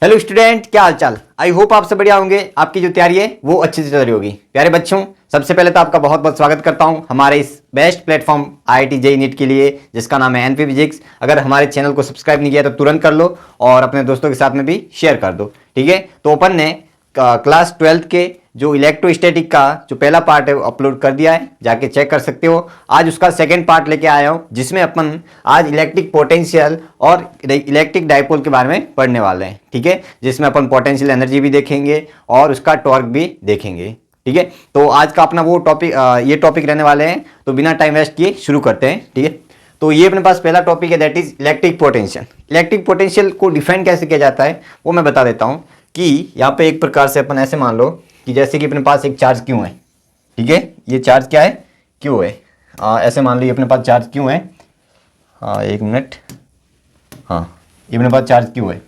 Hello student, क्या हाल चाल। I hope आप सब बढ़िया होंगे। आपकी जो तैयारी है वो अच्छे से चल रही होगी। प्यारे बच्चों, सबसे पहले तो आपका बहुत बहुत स्वागत करता हूं हमारे इस best platform IIT JEE NEET के लिए, जिसका नाम है एनपी फिजिक्स। अगर हमारे चैनल को सब्सक्राइब नहीं किया तो तुरंत कर लो और अपने दोस्तों के साथ में भी शेयर कर दो, ठीक है। तो अपन ने क्लास 12th के जो इलेक्ट्रोस्टैटिक का जो पहला पार्ट है वो अपलोड कर दिया है, जाके चेक कर सकते हो। आज उसका सेकंड पार्ट लेके आया हूं, जिसमें अपन आज इलेक्ट्रिक पोटेंशियल और इलेक्ट्रिक डाइपोल के बारे में पढ़ने वाले हैं, ठीक है। जिसमें अपन पोटेंशियल एनर्जी भी देखेंगे और उसका टॉर्क भी देखेंगे, ठीक है। तो आज का अपना वो टॉपिक ये टॉपिक रहने वाले हैं। तो बिना टाइम वेस्ट किए शुरू करते हैं, ठीक है। तो ये अपने पास पहला टॉपिक है, that is electric potential. Electric potential को डिफाइन कैसे किया जाता है वो मैं बता देता हूं कि यहाँ पे एक प्रकार से अपन ऐसे मान लो कि जैसे कि अपने पास एक चार्ज क्यू है, ठीक है। ये चार्ज क्या है? क्यू है। ऐसे मान लो ये अपने पास चार्ज क्यू है। एक मिनट, हाँ, ये अपने पास चार्ज क्यू है,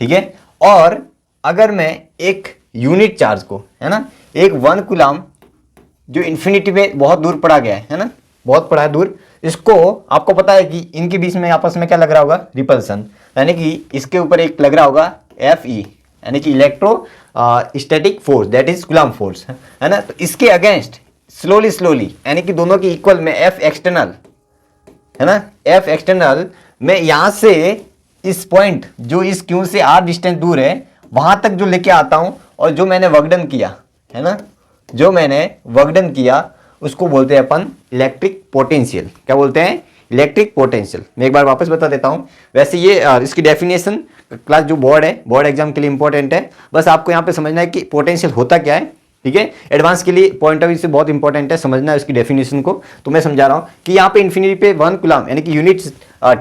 ठीक है। और अगर मैं एक यूनिट चार्ज को, है ना, एक 1 कूलम जो इन्फिनिटी में बहुत दूर पड़ा गया है ना, बहुत पड़ा है दूर, इसको आपको पता है कि इनके बीच में आपस में क्या लग रहा होगा? रिपल्सन। यानी कि इसके ऊपर एक लग रहा होगा Fe, यानी कि electro static force, that is coulomb force, है ना। तो इसके अगेंस्ट स्लोली यानी कि दोनों की इक्वल में F एक्सटर्नल, है ना, F एक्सटर्नल मैं यहां से इस पॉइंट जो इस क्यू से r डिस्टेंस दूर है वहां तक जो लेके आता हूं, और जो मैंने वर्क डन किया है ना, जो मैंने वर्क डन किया उसको बोलते हैं अपन इलेक्ट्रिक पोटेंशियल। क्या बोलते हैं? Electric potential. मैं एक बार वापस बता देता हूं। वैसे ये इसकी डेफिनेशन क्लास जो बोर्ड है, बोर्ड एग्जाम के लिए इंपॉर्टेंट है। बस आपको यहाँ पे समझना है कि पोटेंशियल होता क्या है, ठीक है। एडवांस के लिए पॉइंट ऑफ व्यू से बहुत इंपॉर्टेंट है समझना है उसकी डेफिनेशन को। तो मैं समझा रहा हूँ कि यहाँ पे इन्फिनिटी पे 1 कूलम यानी कि यूनिट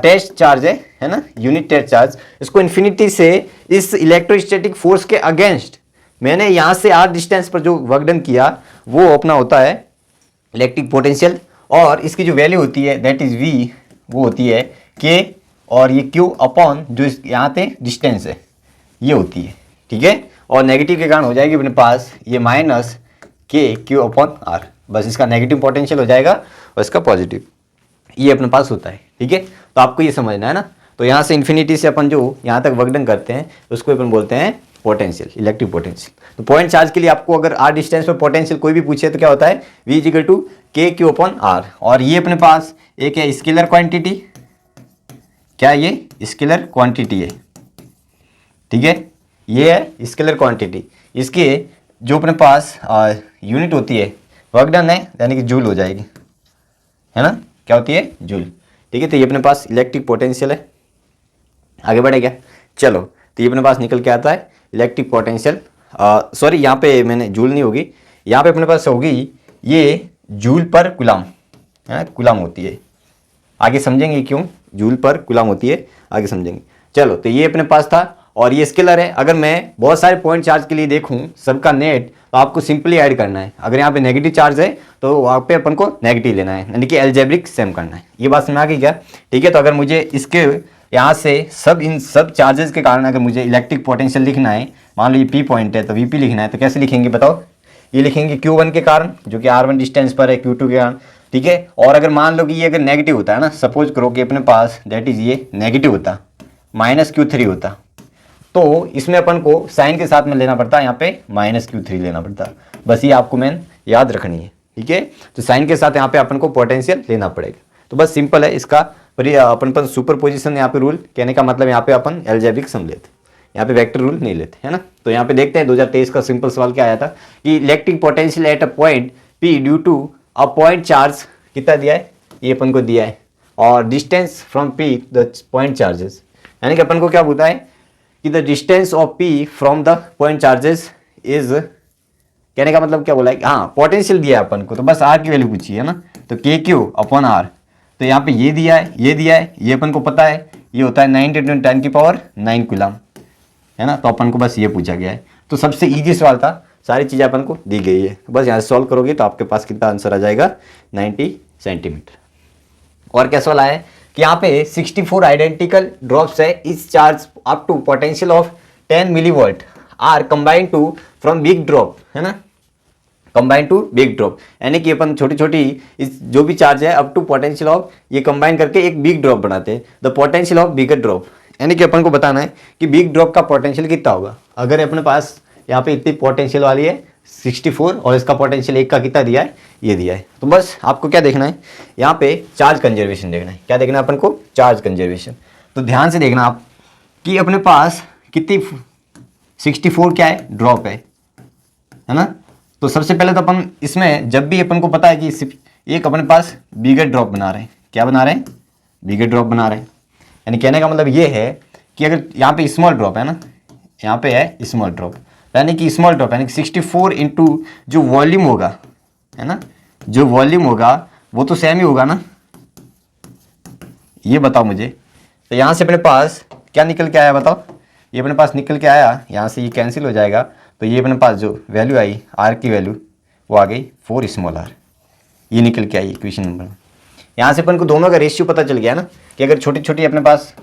टेस्ट चार्ज है ना, यूनिट टेस्ट चार्ज, इसको इन्फिनिटी से इस इलेक्ट्रोस्टैटिक फोर्स के अगेंस्ट मैंने यहाँ से r डिस्टेंस पर जो वर्क डन किया वो अपना होता है इलेक्ट्रिक पोटेंशियल। और इसकी जो वैल्यू होती है दैट इज v, वो होती है k, और ये q अपॉन जो यहाँ पे डिस्टेंस है ये होती है, ठीक है। और नेगेटिव के कारण हो जाएगी अपने पास ये minus k q upon r। बस इसका नेगेटिव पोटेंशियल हो जाएगा और इसका पॉजिटिव, ये अपने पास होता है, ठीक है। तो आपको ये समझना है ना। तो यहाँ से इन्फिनिटी से अपन जो यहाँ तक वर्क डन करते हैं उसको अपन बोलते हैं पोटेंशियल, इलेक्ट्रिक पोटेंशियल। तो पॉइंट चार्ज के लिए आपको अगर r डिस्टेंस पर पोटेंशियल कोई भी पूछे तो क्या होता है? v equal to k q upon r। और ये अपने पास एक है स्केलर क्वांटिटी। क्या ये स्केलर क्वांटिटी है? ठीक है, ये है स्केलर क्वांटिटी। इसके जो अपने पास यूनिट होती है वर्क डन है यानी कि जूल हो जाएगी, है ना। क्या होती है? जूल, ठीक है। तो ये अपने पास इलेक्ट्रिक पोटेंशियल है। आगे बढ़े क्या? चलो, तो ये अपने पास निकल के आता है इलेक्ट्रिक पोटेंशियल। सॉरी, यहाँ पे मैंने जूल नहीं होगी, यहाँ पे अपने पास होगी ये जूल पर कूलम, है ना, कूलम होती है। आगे समझेंगे क्यों जूल पर कूलम होती है, आगे समझेंगे। चलो, तो ये अपने पास था और ये स्केलर है। अगर मैं बहुत सारे पॉइंट चार्ज के लिए देखूं सबका नेट, तो आपको सिंपली ऐड करना है। अगर यहाँ पे नेगेटिव चार्ज है तो वहाँ पे अपन को नेगेटिव लेना है, यानी कि अलजेब्रिक सेम करना है। ये बात समझ आ गई क्या? ठीक है। तो अगर मुझे इसके यहाँ से इन सब चार्जेस के कारण अगर मुझे इलेक्ट्रिक पोटेंशियल लिखना है, मान लो ये P पॉइंट है तो VP लिखना है, तो कैसे लिखेंगे बताओ? ये लिखेंगे Q1 के कारण जो कि R1 डिस्टेंस पर है, Q2 के कारण, ठीक है। और अगर मान लो कि ये अगर नेगेटिव होता है ना, सपोज करो कि अपने पास दैट इज ये नेगेटिव होता, माइनस Q3 होता, तो इसमें अपन को साइन के साथ में लेना पड़ता है, यहाँ पे माइनस Q3 लेना पड़ता। बस ये आपको मैन याद रखनी है, ठीक है। तो साइन के साथ यहाँ पे अपन को पोटेंशियल लेना पड़ेगा। तो बस सिंपल है इसका अपन सुपर पोजिशन यहाँ पे रूल कहने का मतलब यहाँ पे अपन एल्जेब्रिक सम लेते, यहाँ पे वेक्टर रूल नहीं लेते, है ना। तो यहाँ पे देखते हैं 2023 का सिंपल सवाल क्या आया था कि electric potential at a point P due to a point charge कितना दिया है, ये अपन को दिया है, और distance from P the point charges, यानी कि अपन को क्या बोलता है कि the distance of P from the point charges is, कहने का मतलब क्या बोला है? हाँ, पोटेंशियल दिया है अपन को, तो बस R की वैल्यू पूछी है ना, तो KQ अपॉन R। तो यहाँ पे ये दिया है, ये दिया है, ये अपन को पता है, ये होता है 9 × 10⁹ कूलम, है ना। तो अपन को बस ये पूछा गया है। तो सबसे इजी सवाल था, सारी चीज़ें अपन को दी गई है। बस यहाँ से सॉल्व करोगे तो आपके पास कितना आंसर आ जाएगा? 90 सेंटीमीटर। और क्या सवाल आया है कि यहाँ पे 64 आइडेंटिकल ड्रॉप्स है is charge up to potential of 10 millivolt are combine to from big drop, है ना, कंबाइन टू बिग ड्रॉप, यानी कि अपन छोटी छोटी इस जो भी चार्ज है अप टू पोटेंशियल ऑफ, ये कंबाइन करके एक बिग ड्रॉप बनाते हैं। The potential of bigger drop, यानी कि अपन को बताना है कि बिग ड्रॉप का पोटेंशियल कितना होगा। अगर अपने पास यहाँ पे इतनी पोटेंशियल वाली है 64 और इसका पोटेंशियल 1 का कितना दिया है, ये दिया है। तो बस आपको क्या देखना है, यहाँ पे चार्ज कंजर्वेशन देखना है। क्या देखना है अपन को, चार्ज कंजर्वेशन। तो ध्यान से देखना आप कि अपने पास कितनी 64 क्या है, ड्रॉप है ना। तो सबसे पहले तो अपन इसमें जब भी अपन को पता है कि एक अपने पास बिगर ड्रॉप बना रहे हैं, क्या बना रहे हैं, बिगर ड्रॉप बना रहे हैं। यानी कहने का मतलब ये है कि अगर यहाँ पे स्मॉल ड्रॉप है ना, यहाँ पे है स्मॉल ड्रॉप, यानी कि स्मॉल ड्रॉप यानी कि 64 इंटू जो वॉल्यूम होगा, है ना, जो वॉल्यूम होगा वो तो सेम ही होगा ना, ये बताओ मुझे। तो यहाँ से अपने पास क्या निकल के आया बताओ, ये अपने पास निकल के आया, यहाँ से ये कैंसिल हो जाएगा, तो ये अपने पास जो वैल्यू आई आर की वैल्यू वो आ गई 4 स्मॉल आर, ये निकल के आई इक्वेशन नंबर। यहाँ से अपन को दोनों का रेशियो पता चल गया ना कि अगर छोटी छोटी अपने पास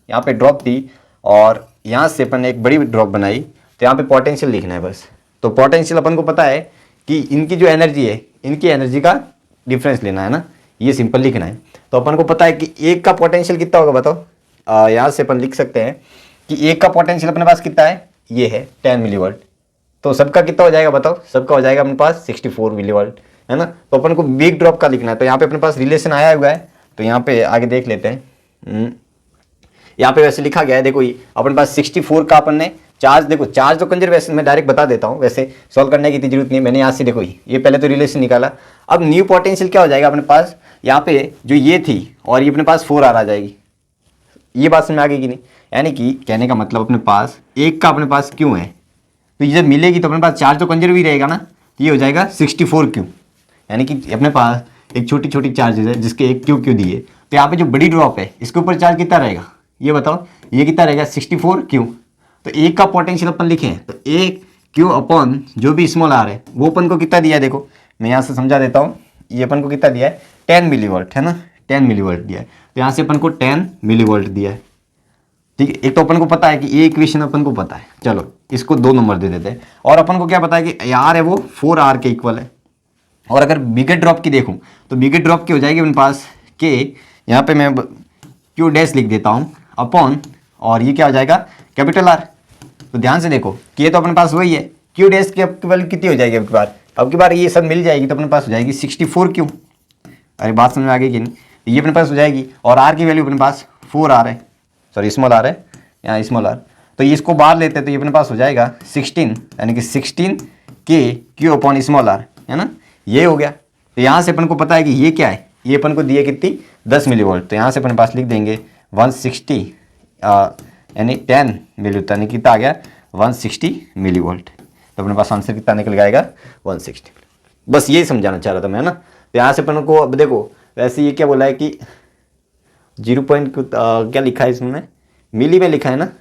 यहाँ पे ड्रॉप थी और यहाँ से अपन ने एक बड़ी ड्रॉप बनाई, तो यहाँ पे पोटेंशियल लिखना है बस। तो पोटेंशियल अपन को पता है कि इनकी जो एनर्जी है, इनकी एनर्जी का डिफरेंस लेना है ना, ये सिंपल लिखना है। तो अपन को पता है कि एक का पोटेंशियल कितना होगा बताओ। यहाँ से अपन लिख सकते हैं कि एक का पोटेंशियल अपने पास कितना है, ये है 10 मिलीवोल्ट। तो सबका कितना हो जाएगा बताओ, सबका हो जाएगा अपने पास 64 मिलीवोल्ट, है ना। तो अपन को बिग ड्रॉप का लिखना है। तो यहाँ पे अपने पास रिलेशन आया हुआ है, तो यहाँ पे आगे देख लेते हैं। यहाँ पे वैसे लिखा गया है, देखो ये अपने पास 64 का अपन ने चार्ज, देखो चार्ज तो कंजर्वेशन में डायरेक्ट बता देता हूँ, वैसे सॉल्व करने की इतनी जरूरत नहीं है। मैंने यहाँ से देखो ये पहले तो रिलेशन निकाला। अब न्यू पोटेंशियल क्या हो जाएगा अपने पास, यहाँ पे जो ये थी और ये अपने पास 4 आर आ जाएगी। ये बात समझ में आ गई कि नहीं। यानी कि कहने का मतलब अपने पास एक का अपने पास क्यों है, तो ये जब मिलेगी तो अपने पास चार्ज तो कंजर्व ही रहेगा ना, तो ये हो जाएगा 64 क्यू। यानी कि अपने पास एक छोटी छोटी चार्जेस है जिसके एक क्यू क्यू दिए, तो यहाँ पे जो बड़ी ड्रॉप है इसके ऊपर चार्ज कितना रहेगा, ये बताओ, ये कितना रहेगा 64 क्यू। तो एक का पोटेंशियल अपन लिखे तो एक क्यू अपॉन जो भी स्मॉल आर है वो अपन को कितना दिया है, देखो मैं यहाँ से समझा देता हूँ। ये अपन को कितना दिया है 10 मिलीवोल्ट, है ना, 10 मिलीवोल्ट दिया है। तो यहाँ से अपन को 10 मिलीवोल्ट दिया है, ठीक है। एक तो अपन को पता है कि ये इक्वेशन अपन को पता है, चलो इसको 2 नंबर दे देते हैं। और अपन को क्या पता है कि आर है वो 4 आर के इक्वल है। और अगर बिगर ड्रॉप की देखूं तो बिगर ड्रॉप की हो जाएगी अपने पास के, यहाँ पे मैं क्यू डैश लिख देता हूँ अपॉन, और ये क्या हो जाएगा कैपिटल आर। तो ध्यान से देखो कि ये तो अपने पास वही है, क्यू डैश की अब की वैल्यू कितनी हो जाएगी, अब की बार ये सब मिल जाएगी तो अपने पास हो जाएगी 64 क्यू। अरे बात समझ में आ गई कि नहीं, ये अपने पास हो जाएगी। और आर की वैल्यू अपने पास 4 आर है, सॉरी स्मॉल आर है, यहाँ स्मॉल आर। तो ये इसको बाहर लेते हैं तो ये अपने पास हो जाएगा 16, यानी कि 16 के क्यू अपॉन स्मॉल आर, है ना, ये हो गया। तो यहाँ से अपन को पता है कि ये क्या है, ये अपन को दिए कितनी 10 मिलीवोल्ट। तो यहाँ से अपन पास लिख देंगे 160 यानी 10 मिलीवोल्ट, यानी कितना आ गया 160 मिलीवोल्ट। तो अपने पास आंसर कितना निकल जाएगा 160। बस यही समझाना चाह रहा था मैं, ना। तो यहाँ से अपन को अब देखो वैसे ये क्या बोला है कि 0 पॉइंट क्या लिखा है इसमें, मिली में लिखा है ना,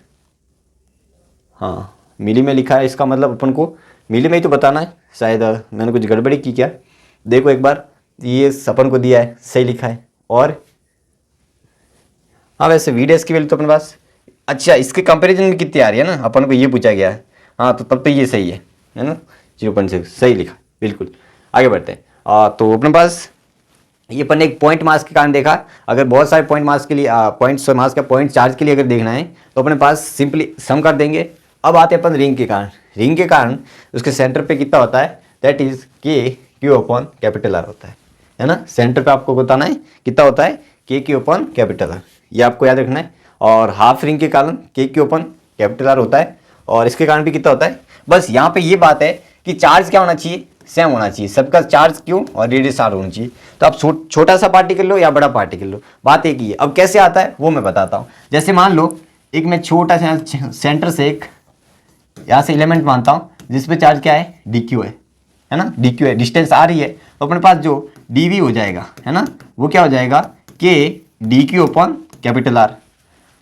हाँ मिली में लिखा है। इसका मतलब अपन को मिली में ही तो बताना है, शायद मैंने कुछ गड़बड़ी की क्या। देखो एक बार, ये अपन को दिया है सही लिखा है। और हाँ वैसे वीडीएस की वैल्यू तो अपने पास, अच्छा इसके कंपैरिजन में कितनी आ रही है ना, अपन को ये पूछा गया है। हाँ तो तब तो ये सही है ना, 0.6 सही लिखा बिल्कुल। आगे बढ़ते हैं। तो अपने पास ये अपन एक पॉइंट मास के कारण देखा। अगर बहुत सारे पॉइंट मास के लिए मास का पॉइंट चार्ज के लिए अगर देखना है तो अपने पास सिंपली सम कर देंगे। अब आते हैं अपन रिंग के कारण। रिंग के कारण उसके सेंटर पे कितना होता है, दैट इज के क्यू अपॉन कैपिटल आर होता है ना। सेंटर पे आपको बताना है कितना होता है, के क्यू अपॉन कैपिटल आर, ये आपको याद रखना है। और हाफ रिंग के कारण के क्यू अपॉन कैपिटल आर होता है, और इसके कारण भी कितना होता है। बस यहाँ पे ये बात है कि चार्ज क्या होना चाहिए, सेम होना चाहिए, सबका चार्ज क्यों और रेडियस आर होनी चाहिए। तो आप छोटा सा पार्टिकल लो या बड़ा पार्टिकल लो, बात एक ही है। अब कैसे आता है वो मैं बताता हूँ। जैसे मान लो एक मैं छोटा सा सेंटर से एक यहाँ से एलिमेंट मानता हूँ जिसपे चार्ज क्या है, डी क्यू है ना, डी क्यू है, डिस्टेंस आ रही है। तो अपने पास जो डी वी हो जाएगा, है ना, वो क्या हो जाएगा के D Q upon capital are.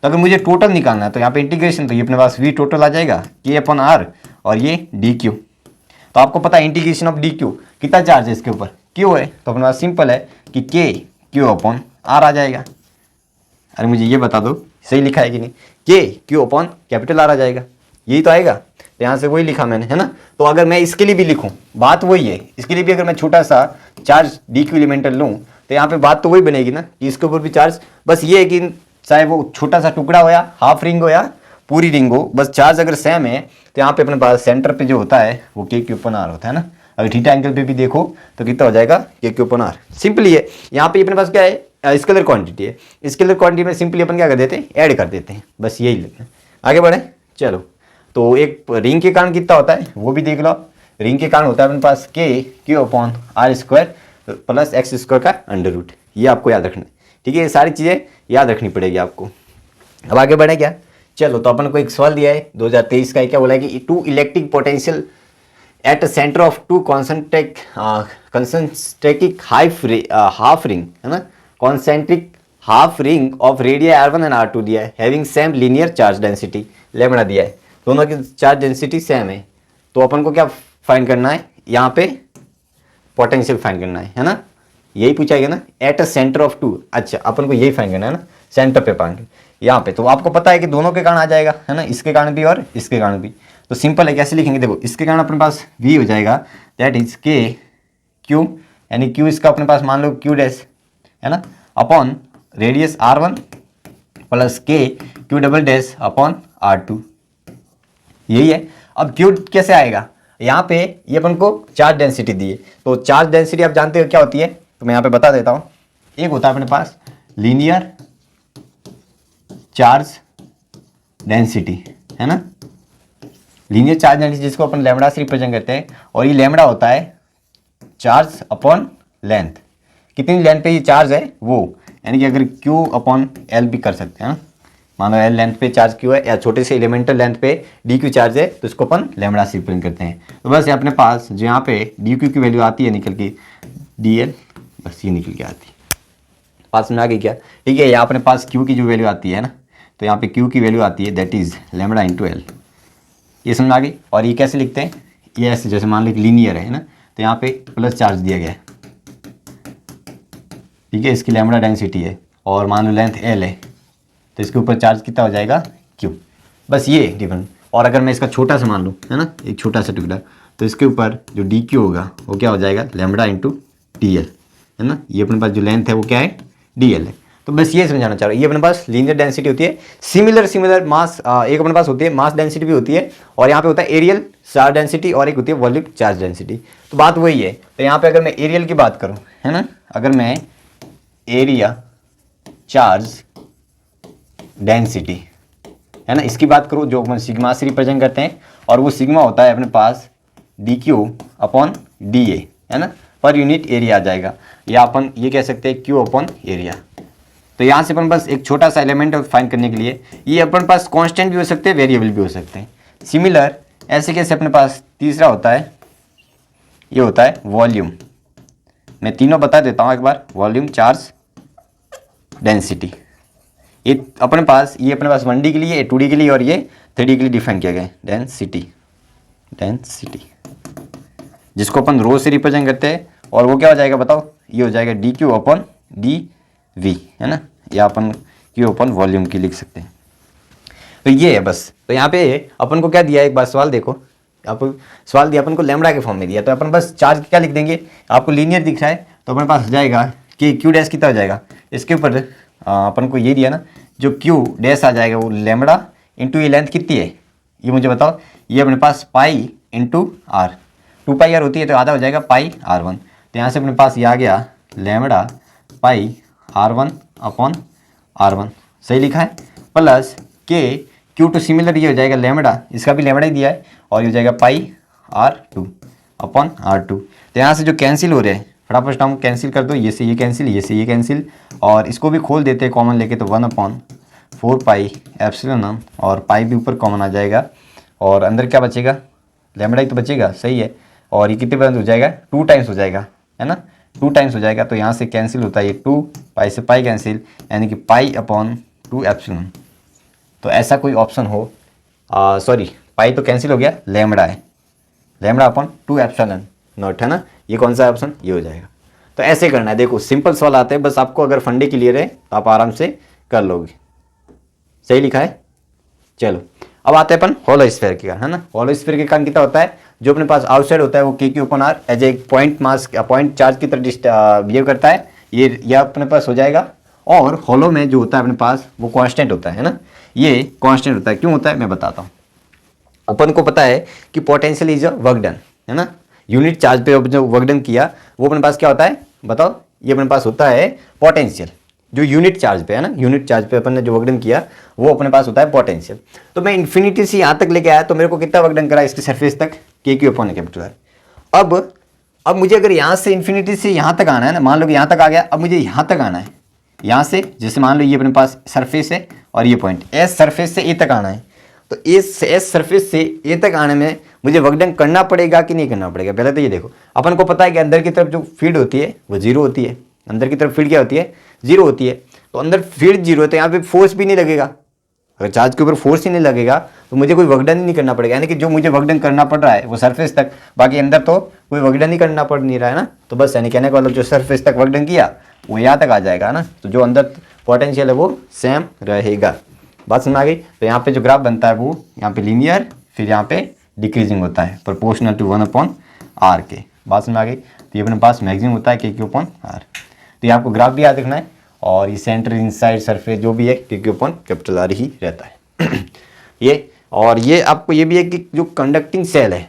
तो अगर मुझे टोटल निकालना है तो यहाँ पे इंटीग्रेशन, तो ये अपने पास वी टोटल आ जाएगा के अपॉन आर, और ये डी क्यू। तो आपको पता है इंटीग्रेशन ऑफ डी क्यू, कितना चार्ज है इसके ऊपर, क्यू है। तो अपने पास सिंपल है कि के क्यू अपॉन आर आ जाएगा। अरे मुझे ये बता दो सही लिखा है कि नहीं, के क्यू अपॉन कैपिटल आर आ जाएगा, यही तो आएगा। तो यहाँ से वही लिखा मैंने, है ना। तो अगर मैं इसके लिए भी लिखूँ, बात वही है, इसके लिए भी अगर मैं छोटा सा चार्ज डी क्यू एलिमेंटल लूँ तो यहाँ पे बात तो वही बनेगी ना कि इसके ऊपर भी चार्ज। बस ये है कि चाहे वो छोटा सा टुकड़ा हो या हाफ रिंग हो या पूरी रिंग हो, बस चार्ज अगर सेम है तो यहाँ पे अपने पास सेंटर पे जो होता है वो के क्यू अपन आर होता है ना। अगर थीटा एंगल पे भी देखो तो कितना हो जाएगा के क्यू अपन आर। सिंपली है, यहाँ पे अपने पास क्या है, स्केलर क्वांटिटी है, स्केलर क्वांटिटी में सिंपली अपन क्या कर देते हैं, ऐड कर देते हैं, बस यही लिखना है। आगे बढ़े, चलो। तो एक रिंग के कारण कितना होता है वो भी देख लो। रिंग के कारण होता है अपने पास के q upon are square plus x square का अंडर रूट, ये आपको याद रखना है, ठीक है। ये सारी चीज़ें याद रखनी पड़ेगी आपको। अब आगे बढ़े क्या, चलो। तो अपन को एक सवाल दिया है 2023 का, क्या बोला है कि to electric potential at centre of two concentric half ring, है ना, concentric half ring of radii R1 and R2 दिया है, having same linear charge density lambda दिया है, दोनों की चार्ज डेंसिटी सेम है। तो अपन को क्या फाइंड करना है, यहाँ पे पोटेंशियल फाइंड करना है ना, यही पूछा गया ना, at a centre of two. अच्छा, अपन को यही फाइंड करना है ना, सेंटर पे पाएंगे यहाँ पे। तो आपको पता है कि दोनों के कारण आ जाएगा, है ना, इसके कारण भी और इसके कारण भी। तो सिंपल है, कैसे लिखेंगे, देखो इसके कारण अपने पास v हो जाएगा, दैट इज के क्यू, यानी क्यू इसका अपने पास मान लो क्यू डैश, है ना, अपॉन रेडियस R1 प्लस के Q double dash upon R2, यही है। अब क्यू कैसे आएगा, यहाँ पे ये अपन को चार्ज डेंसिटी दी है, तो चार्ज डेंसिटी आप जानते हो क्या होती है, तो मैं यहाँ पे बता देता हूँ। एक होता है अपने पास लीनियर चार्ज डेंसिटी, है ना, लीनियर चार्ज डेंसिटी जिसको अपन लैम्बडा से रिप्रेजेंट करते हैं, और ये लैम्बडा होता है चार्ज अपॉन लेंथ, कितनी लेंथ पे ये चार्ज है वो, यानी कि अगर क्यू अपॉन एल भी कर सकते हैं, मानो एल लेंथ पे चार्ज क्यू है या छोटे से एलिमेंटल लेंथ पे डी क्यू चार्ज है, तो इसको अपन लैम्बडा से रिप्रेजेंट करते हैं। तो बस अपने पास जो यहाँ पे डी क्यू की वैल्यू आती है निकल के डी एल, बस ये निकल के आती है, पास में आ गई क्या, ठीक है। यहाँ अपने पास क्यू की जो वैल्यू आती है ना, तो यहाँ पे क्यू की वैल्यू आती है that is lambda into L, ये समझ आ गई। और ये कैसे लिखते हैं, ये ऐसे, जैसे मान लो लीनियर है ना, तो यहाँ पे प्लस चार्ज दिया गया है, ठीक है, इसकी लैम्बडा डेंसिटी है, और मान लो लेंथ एल है, तो इसके ऊपर चार्ज कितना हो जाएगा क्यू, बस ये डिफरेंट। और अगर मैं इसका छोटा सा मान लूँ, है ना, एक छोटा सा टुकड़ा, तो इसके ऊपर जो डी क्यू होगा वो क्या हो जाएगा लैम्बडा इंटू डी एल, है ना, ये अपने पास जो लेंथ है वो क्या है डी एल है। तो बस ये समझाना चाह रहा हूँ, ये अपने पास लीनियर डेंसिटी होती है, सिमिलर मास एक अपने पास होती है मास डेंसिटी भी होती है, और यहाँ पे होता है एरियल चार्ज डेंसिटी, और एक होती है वॉल्यूम चार्ज डेंसिटी। तो बात वही है। तो यहाँ पे अगर मैं एरियल की बात करूँ, है ना, अगर मैं एरिया चार्ज डेंसिटी, है ना, इसकी बात करूँ, जो अपन सिग्मा से रिप्रेजेंट करते हैं, और वो सिग्मा होता है अपने पास D Q upon D A, है ना, पर यूनिट एरिया आ जाएगा, या अपन ये कह सकते हैं क्यू अपॉन एरिया। तो यहाँ से अपन बस एक छोटा सा एलिमेंट फाइंड करने के लिए, ये अपन पास कांस्टेंट भी हो सकते हैं, वेरिएबल भी हो सकते हैं। सिमिलर ऐसे कैसे अपने पास तीसरा होता है, ये होता है वॉल्यूम, मैं तीनों बता देता हूँ एक बार, वॉल्यूम चार्ज डेंसिटी। ये अपने पास 1D के लिए, 2D के लिए, और ये 3D के लिए डिफाइन किया गया है, डेंसिटी जिसको अपन रो से रिप्रेजेंट करते हैं, और वो क्या हो जाएगा बताओ, ये हो जाएगा d Q upon d v, है ना, या अपन क्यू अपॉन वॉल्यूम की लिख सकते हैं। तो ये है बस। तो यहाँ पे अपन को क्या दिया है, एक बार सवाल देखो, आप सवाल दिया अपन को लैम्बडा के फॉर्म में दिया, तो अपन बस चार्ज क्या लिख देंगे, आपको लीनियर दिख रहा है तो अपने पास हो जाएगा कि क्यू डैश कितना हो जाएगा, इसके ऊपर अपन को ये दिया ना, जो क्यू डैश आ जाएगा वो लैम्बडा इंटू ये लेंथ कितनी है, ये मुझे बताओ, ये अपने पास pi into R, 2 pi R होती है तो आधा हो जाएगा पाई R1। तो यहाँ से अपने पास ये आ गया लैम्बडा पाई R1 अपॉन R1, सही लिखा है, प्लस के क्यू टू सिमिलर ये हो जाएगा लैम्बडा, इसका भी लैम्बडा ही दिया है, और ये हो जाएगा पाई R2 अपॉन R2। तो यहाँ से जो कैंसिल हो रहे हैं फटाफट हम कैंसिल कर दो, ये से ये कैंसिल, ये से ये कैंसिल, और इसको भी खोल देते हैं कॉमन लेके, तो 1/4 पाई एप्सिलॉन, और पाई भी ऊपर कॉमन आ जाएगा, और अंदर क्या बचेगा, लैम्बडा ही तो बचेगा, सही है। और ये कितने बार हो जाएगा, 2 टाइम्स हो जाएगा, है ना, 2 टाइम्स हो जाएगा। तो यहाँ से कैंसिल होता है ये 2 पाई से पाई कैंसिल, यानी कि पाई अपॉन 2 एप्सिलॉन। तो ऐसा कोई ऑप्शन हो, सॉरी पाई तो कैंसिल हो गया, लैम्बडा है, लैम्बडा अपॉन 2 एप्सिलॉन नॉट, है ना, ये कौन सा ऑप्शन, ये हो जाएगा। तो ऐसे करना है, देखो सिंपल सवाल आते हैं, बस आपको अगर फंडे क्लियर है तो आप आराम से कर लोगे, सही लिखा है। चलो अब आते हैं अपन होलो स्फीयर के कारण, है ना, होलो स्फीयर के कारण कितना होता है, जो अपने पास आउटसाइड होता है वो के क्यू अपॉन आर एज एक पॉइंट मास पॉइंट चार्ज की तरह बिहेव करता है, ये अपने पास हो जाएगा, और हॉलो में जो होता है अपने पास वो कांस्टेंट होता है ना, ये कांस्टेंट होता है। क्यों होता है मैं बताता हूँ। अपन को पता है कि potential is a work done, है ना। यूनिट चार्ज पे जो वर्क डन किया वो अपने पास क्या होता है बताओ, ये अपने पास होता है पोटेंशियल। जो यूनिट चार्ज पे है ना, यूनिट चार्ज पे अपन ने जो वर्क डन किया वो अपने पास होता है पोटेंशियल। तो मैं इन्फिनिटी से यहाँ तक लेके आया तो मेरे को कितना वर्क डन करा इसकी सरफेस तक, के क्यू अपॉन कैपिटल आर। अब मुझे अगर यहाँ से इन्फिनिटी से यहाँ तक आना है ना, मान लो कि यहाँ तक आ गया, अब मुझे यहाँ तक आना है। यहाँ से जैसे मान लो ये अपने पास सरफेस है और ये पॉइंट एस सरफेस से ए तक आना है, तो एस सरफेस से ए तक आने में मुझे वर्क डन करना पड़ेगा कि नहीं करना पड़ेगा। पहले तो ये देखो, अपन को पता है कि अंदर की तरफ जो फील्ड होती है वो जीरो होती है। अंदर की तरफ फील्ड क्या होती है, जीरो होती है। तो अंदर फील्ड जीरो है तो यहाँ पे फोर्स भी नहीं लगेगा। अगर चार्ज के ऊपर फोर्स ही नहीं लगेगा तो मुझे कोई वर्क डन ही नहीं करना पड़ेगा, यानी कि जो मुझे वर्क डन करना पड़ रहा है वो सरफेस तक, बाकी अंदर तो कोई वर्क डन ही करना पड़ नहीं रहा है ना। तो बस यानी कहने का मतलब जो सरफेस तक वर्क डन किया वो यहाँ तक आ जाएगा ना, तो जो अंदर पोटेंशियल है वो सेम रहेगा। बात समझ आ गई। तो यहाँ पे जो ग्राफ बनता है वो यहाँ पे लीनियर, फिर यहाँ पे डिक्रीजिंग होता है प्रोपोर्शनल टू 1/r के। बात समझ आ गई। तो ये अपने पास मैक्सिमम होता है के क्यू अपॉन आर। तो ये आपको ग्राफ भी याद रखना है, और ये सेंटर इनसाइड सरफेस जो भी है के क्यू अपॉन कैपिटल आर ही रहता है। ये और ये आपको ये भी है कि जो कंडक्टिंग सेल है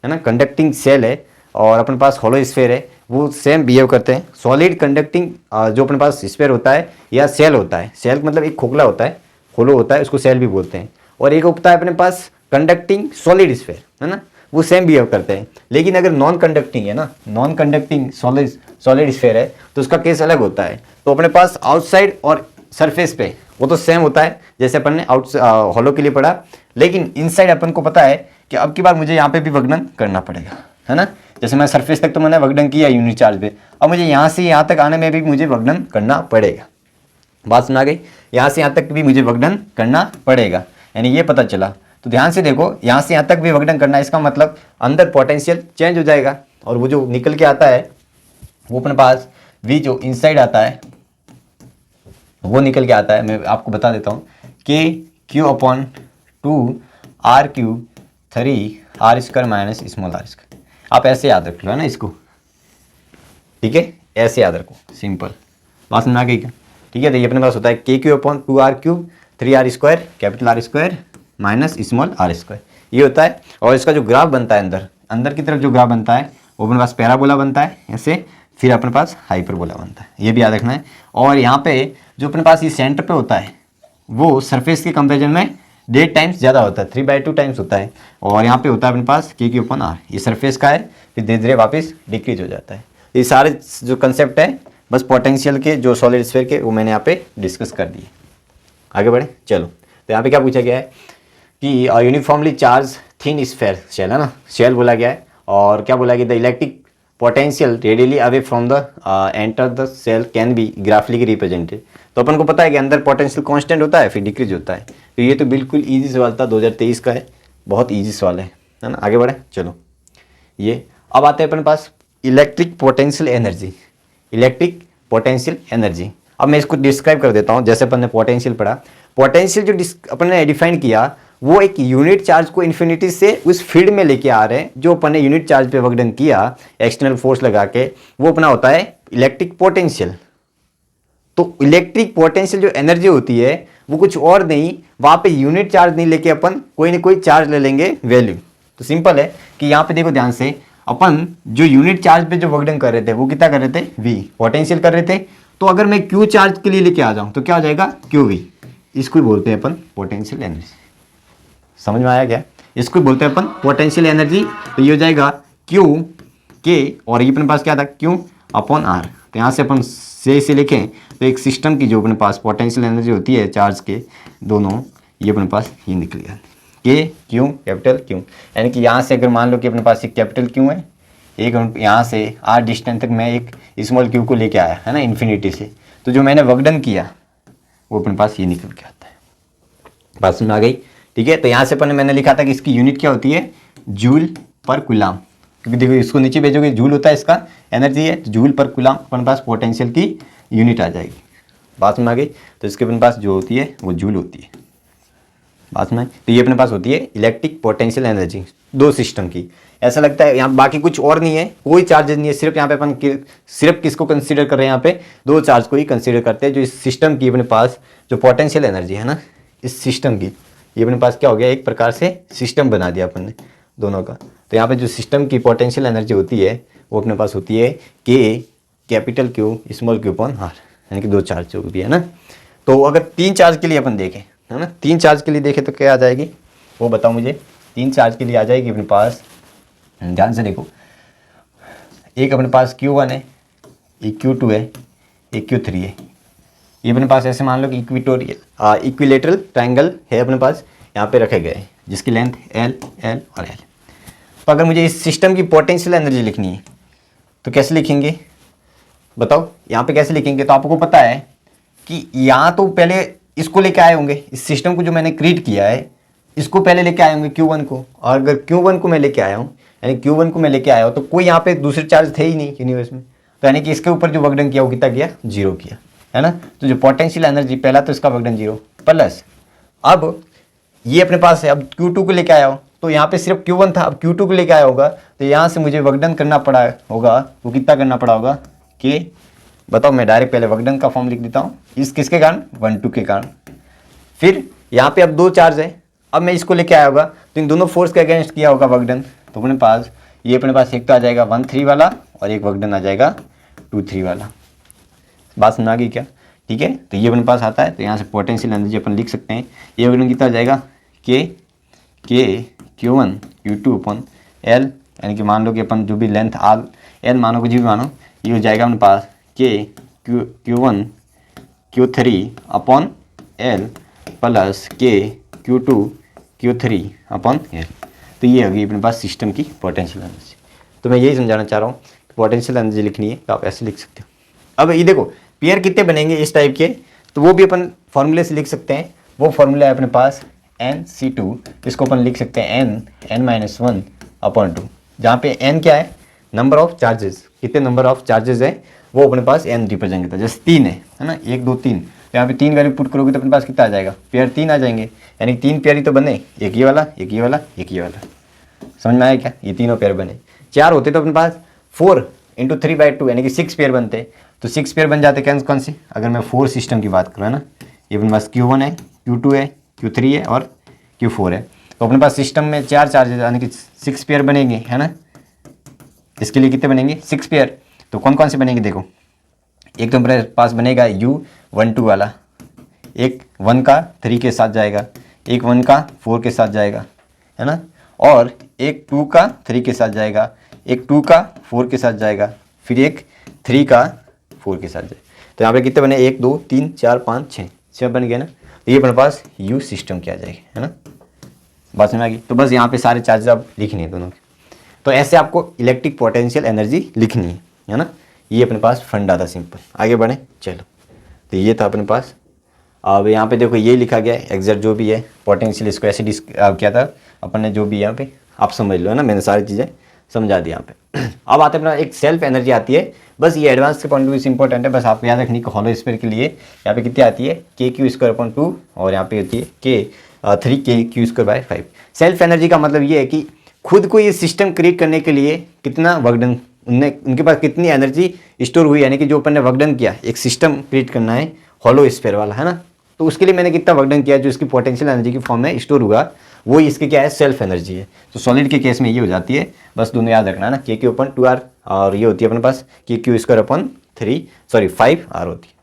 ना, कंडक्टिंग सेल है और अपने पास होलो स्फीयर है, वो सेम बिहेव करते हैं। सॉलिड कंडक्टिंग जो अपने पास स्फीयर होता है या सेल होता है, सेल मतलब एक खोखला होता है, होलो होता है, उसको सेल भी बोलते हैं। और एक होता है अपने पास कंडक्टिंग सॉलिड स्फीयर, है ना, वो सेम बिहेव करते हैं। लेकिन अगर नॉन कंडक्टिंग है ना, नॉन कंडक्टिंग सॉलिड स्फीयर है तो उसका केस अलग होता है। तो अपने पास आउटसाइड और सरफेस पे वो तो सेम होता है जैसे अपन ने होलो के लिए पढ़ा, लेकिन इनसाइड अपन को पता है कि अब की बार मुझे यहाँ पे भी वर्क डन करना पड़ेगा, है ना। जैसे मैं सरफेस तक तो मैंने वर्क डन किया यूनिट चार्ज पे, अब मुझे यहाँ से यहाँ तक आने में भी मुझे वर्क डन करना पड़ेगा। बात सुना गई। यहाँ से यहाँ तक भी मुझे वर्क डन करना पड़ेगा, यानी ये पता चला। तो ध्यान से देखो, यहाँ से यहाँ तक भी वर्क डन करना है, इसका मतलब अंदर पोटेंशियल चेंज हो जाएगा, और वो जो निकल के आता है वो अपने पास V जो इनसाइड आता है वो निकल के आता है। मैं आपको बता देता हूँ के q upon 2r³ 3r² minus small r²। आप ऐसे याद रख लो, है ना इसको, ठीक है, ऐसे याद रखो, सिंपल। बात समझ आ गई क्या? ठीक है। तो ये अपने पास होता है के q upon 2r³ 3r² capital R² minus small r², ये होता है। और इसका जो ग्राफ बनता है अंदर की तरफ जो ग्राफ बनता है वो अपने पास पैराबोला बनता है ऐसे, फिर अपने पास हाइपरबोला बनता है, ये भी याद रखना है। और यहाँ पे जो अपने पास ये सेंटर पे होता है वो सरफेस के कंपेरिजन में 1.5 टाइम्स ज़्यादा होता है, 3/2 टाइम्स होता है। और यहाँ पे होता है अपने पास के क्यू अपॉन आर, ये सरफेस का है, फिर धीरे धीरे वापस डिक्रीज हो जाता है। ये सारे जो कंसेप्ट है बस पोटेंशियल के जो सॉलिड स्फीयर के वो मैंने यहाँ पे डिस्कस कर दिए। आगे बढ़े चलो। तो यहाँ पे क्या पूछा गया है कि uniformly charge thin sphere shell, है ना, शेल बोला गया है। और क्या बोला गया, the electric potential radially away from the enter the shell can be graphically represented. तो अपन को पता है कि अंदर पोटेंशियल कांस्टेंट होता है, फिर डिक्रीज होता है। तो ये तो बिल्कुल इजी सवाल था, 2023 का है, बहुत इजी सवाल है ना। आगे बढ़े चलो। ये अब आते हैं अपने पास electric potential energy. Electric potential energy, अब मैं इसको डिस्क्राइब कर देता हूँ। जैसे अपन ने पोटेंशियल पढ़ा, पोटेंशियल जो अपन ने डिफाइन किया वो एक यूनिट चार्ज को इन्फिनिटी से उस फील्ड में लेके आ रहे हैं। जो अपन ने यूनिट चार्ज पे वर्क डन किया एक्सटर्नल फोर्स लगा के, वो अपना होता है इलेक्ट्रिक पोटेंशियल। तो इलेक्ट्रिक पोटेंशियल जो एनर्जी होती है वो कुछ और नहीं, वहाँ पे यूनिट चार्ज नहीं लेके अपन कोई ना कोई चार्ज ले लेंगे वैल्यू। तो सिंपल है कि यहाँ पे देखो ध्यान से, अपन जो यूनिट चार्ज पे जो वर्क डन कर रहे थे वो कितना कर रहे थे, V पोटेंशियल कर रहे थे। तो अगर मैं Q चार्ज के लिए लेके आ जाऊँ तो क्या हो जाएगा, QV। इसको ही बोलते हैं अपन पोटेंशियल एनर्जी। समझ में आया क्या? इसको बोलते हैं अपन पोटेंशियल एनर्जी। तो ये हो जाएगा Q K, और ये अपने पास क्या था, Q अपॉन R। तो यहाँ से अपन से लिखें तो एक सिस्टम की जो अपने पास पोटेंशियल एनर्जी होती है चार्ज के दोनों, ये अपने पास ये निकल गया K Q कैपिटल Q। यानी कि यहाँ से अगर मान लो कि अपने पास एक कैपिटल Q है, एक यहाँ से R डिस्टेंस तक मैं एक स्मॉल Q को लेके आया, है ना, इन्फिनिटी से, तो जो मैंने वर्क डन किया वो अपने पास ये निकल के आता है। बात समझ में आ गई? ठीक है। तो यहाँ से अपन मैंने लिखा था कि इसकी यूनिट क्या होती है, जूल पर कूलाम, क्योंकि देखो इसको नीचे भेजोगे जूल होता है इसका एनर्जी है, तो जूल पर कूलाम अपने पास पोटेंशियल की यूनिट आ जाएगी। बात समझ आ गई? तो इसके अपने पास जो होती है वो जूल होती है। बात में, तो ये अपने पास होती है इलेक्ट्रिक पोटेंशियल एनर्जी दो सिस्टम की। ऐसा लगता है यहाँ बाकी कुछ और नहीं है, कोई चार्जेस नहीं है, सिर्फ यहाँ पे अपन सिर्फ किसको कंसीडर कर रहे हैं, यहाँ पे दो चार्ज को ही कंसीडर करते हैं। जो इस सिस्टम की अपने पास जो पोटेंशियल एनर्जी है ना, इस सिस्टम की, ये अपने पास क्या हो गया, एक प्रकार से सिस्टम बना दिया अपन ने दोनों का। तो यहाँ पे जो सिस्टम की पोटेंशियल एनर्जी होती है वो अपने पास होती है के capital q small q upon r, यानी कि दो चार्ज जो भी है ना। तो अगर तीन चार्ज के लिए अपन देखें है ना, तीन चार्ज के लिए देखें तो क्या आ जाएगी वो बताओ मुझे। तीन चार्ज के लिए आ जाएगी अपने पास, ध्यान से देखो, एक अपने पास Q1 है, एक Q2 है, एक Q3 है। ये अपने पास ऐसे मान लो कि इक्विलेटरल ट्रायंगल है अपने पास, यहाँ पे रखे गए जिसकी लेंथ L L और L। तो अगर मुझे इस सिस्टम की पोटेंशियल एनर्जी लिखनी है तो कैसे लिखेंगे बताओ, यहाँ पे कैसे लिखेंगे। तो आपको पता है कि यहाँ तो पहले इसको लेके आए होंगे, इस सिस्टम को जो मैंने क्रिएट किया है इसको पहले लेके आए होंगे Q1 को, और अगर Q1 को मैं लेके आया हूँ, यानी Q1 को मैं लेके आया हूँ, तो कोई यहाँ पे दूसरे चार्ज थे ही नहीं यूनिवर्स में, तो यानी कि इसके ऊपर जो वर्कडन किया वो कितना किया, जीरो किया, है ना। तो जो पोटेंशियल एनर्जी पहला तो इसका वर्कडन जीरो, प्लस अब ये अपने पास है, अब Q2 को लेके आया हो तो यहाँ पे सिर्फ Q1 था, अब Q2 को लेके आया होगा तो यहाँ से मुझे वर्कडन करना पड़ा होगा, वो कितना करना पड़ा होगा कि बताओ, मैं डायरेक्ट पहले वर्कडन का फॉर्म लिख देता हूँ, इस किसके कारण, 1 2 के कारण। फिर यहाँ पे अब दो चार्ज है, अब मैं इसको लेके आया होगा तो इन दोनों फोर्स के अगेंस्ट किया होगा वर्कडन, तो अपने पास ये अपने पास एक तो आ जाएगा 1 3 वाला और एक वर्कडन आ जाएगा 2 3 वाला। बात समझ आ गई क्या, ठीक है। तो ये अपने पास आता है, तो यहाँ से पोटेंशियल एनर्जी अपन लिख सकते हैं, ये वर्कडन कितना आ जाएगा के Q1 Q2 अपॉन L, यानी कि मान लो कि अपन जो भी लेंथ आर L मानो कुछ भी मानो, ये हो जाएगा अपने पास के Q1 Q3 upon L plus के Q2 Q3 अपॉन L। तो ये होगी अपने पास सिस्टम की पोटेंशियल एनर्जी। तो मैं यही समझाना चाह रहा हूँ, पोटेंशियल एनर्जी लिखनी है तो आप ऐसे लिख सकते हो। अब ये देखो पेयर कितने बनेंगे इस टाइप के, तो वो भी अपन फॉर्मूले से लिख सकते हैं। वो फॉर्मूला है अपने पास NC2, इसको अपन लिख सकते हैं n-1 अपॉन 2, जहाँ पे n क्या है, नंबर ऑफ चार्जेस, कितने नंबर ऑफ चार्जेस है वो अपने पास n रिप्रेजेंट करता है। जैसे 3 है ना, 1 2 3, तो यहाँ पे 3 वैल्यू पुट करोगे तो अपने पास कितना आ जाएगा, पेयर 3 आ जाएंगे, यानी 3 पेयर ही तो बने, एक ये वाला एक ये वाला एक ये वाला। समझ में आया क्या, ये तीनों पेयर बने। 4 होते तो अपने पास 4 × 3/2 यानी कि 6 पेयर बनते, तो 6 पेयर बन जाते कौन से, अगर मैं 4 सिस्टम की बात करूँ ना, ये अपने पास Q1 है, Q2 है, Q3 है और Q4 है। तो अपने पास सिस्टम में 4 चार्जेस यानी कि 6 पेयर बनेंगे, है ना। इसके लिए कितने बनेंगे, 6 पेयर। तो कौन कौन से बनेंगे देखो, एक तो मेरे पास बनेगा U12 वाला, एक 1 का 3 के साथ जाएगा, एक 1 का 4 के साथ जाएगा, है ना, और एक 2 का 3 के साथ जाएगा, एक 2 का 4 के साथ जाएगा, फिर एक 3 का 4 के साथ जाएगा। तो यहाँ पे कितने बने, 1 2 3 4 5 6 बन गए ना। तो ये अपने पास U सिस्टम की आ जाएगी, है ना। बात समझ आ गई। तो बस यहाँ पे सारे चार्जेस आप लिखने हैं दोनों के। तो ऐसे आपको इलेक्ट्रिक पोटेंशियल एनर्जी लिखनी है ना। ये अपने पास फंडा था, सिंपल। आगे बढ़े चलो। तो ये था अपने पास। अब यहाँ पे देखो ये लिखा गया है एग्जैक्ट जो भी है पोटेंशियल, इसको ऐसे किया था अपन ने, जो भी यहाँ पे आप समझ लो, है ना। मैंने सारी चीज़ें समझा दी यहाँ पे। अब आते अपना एक सेल्फ एनर्जी आती है, बस ये एडवांस के पॉइंट ऑफ व्यू से इंपॉर्टेंट है, बस आपको याद रखनी कि हॉलो स्फीयर के लिए यहाँ पे कितनी आती है, KQ²/2, और यहाँ पे होती है K3KQ²/5। सेल्फ एनर्जी का मतलब ये है कि खुद को ये सिस्टम क्रिएट करने के लिए कितना वर्कडन उनके पास कितनी एनर्जी स्टोर हुई, यानी कि जो अपन ने वर्कडन किया, एक सिस्टम क्रिएट करना है हॉलो स्फीयर वाला, है ना। तो उसके लिए मैंने कितना वर्कडन किया, जो इसकी पोटेंशियल एनर्जी की फॉर्म में स्टोर हुआ, वो इसके क्या है, सेल्फ एनर्जी है। तो सॉलिड के केस में ये हो जाती है, बस दोनों याद रखना है ना, KQ/2R, और ये होती है अपने पास KQ²/5R होती है।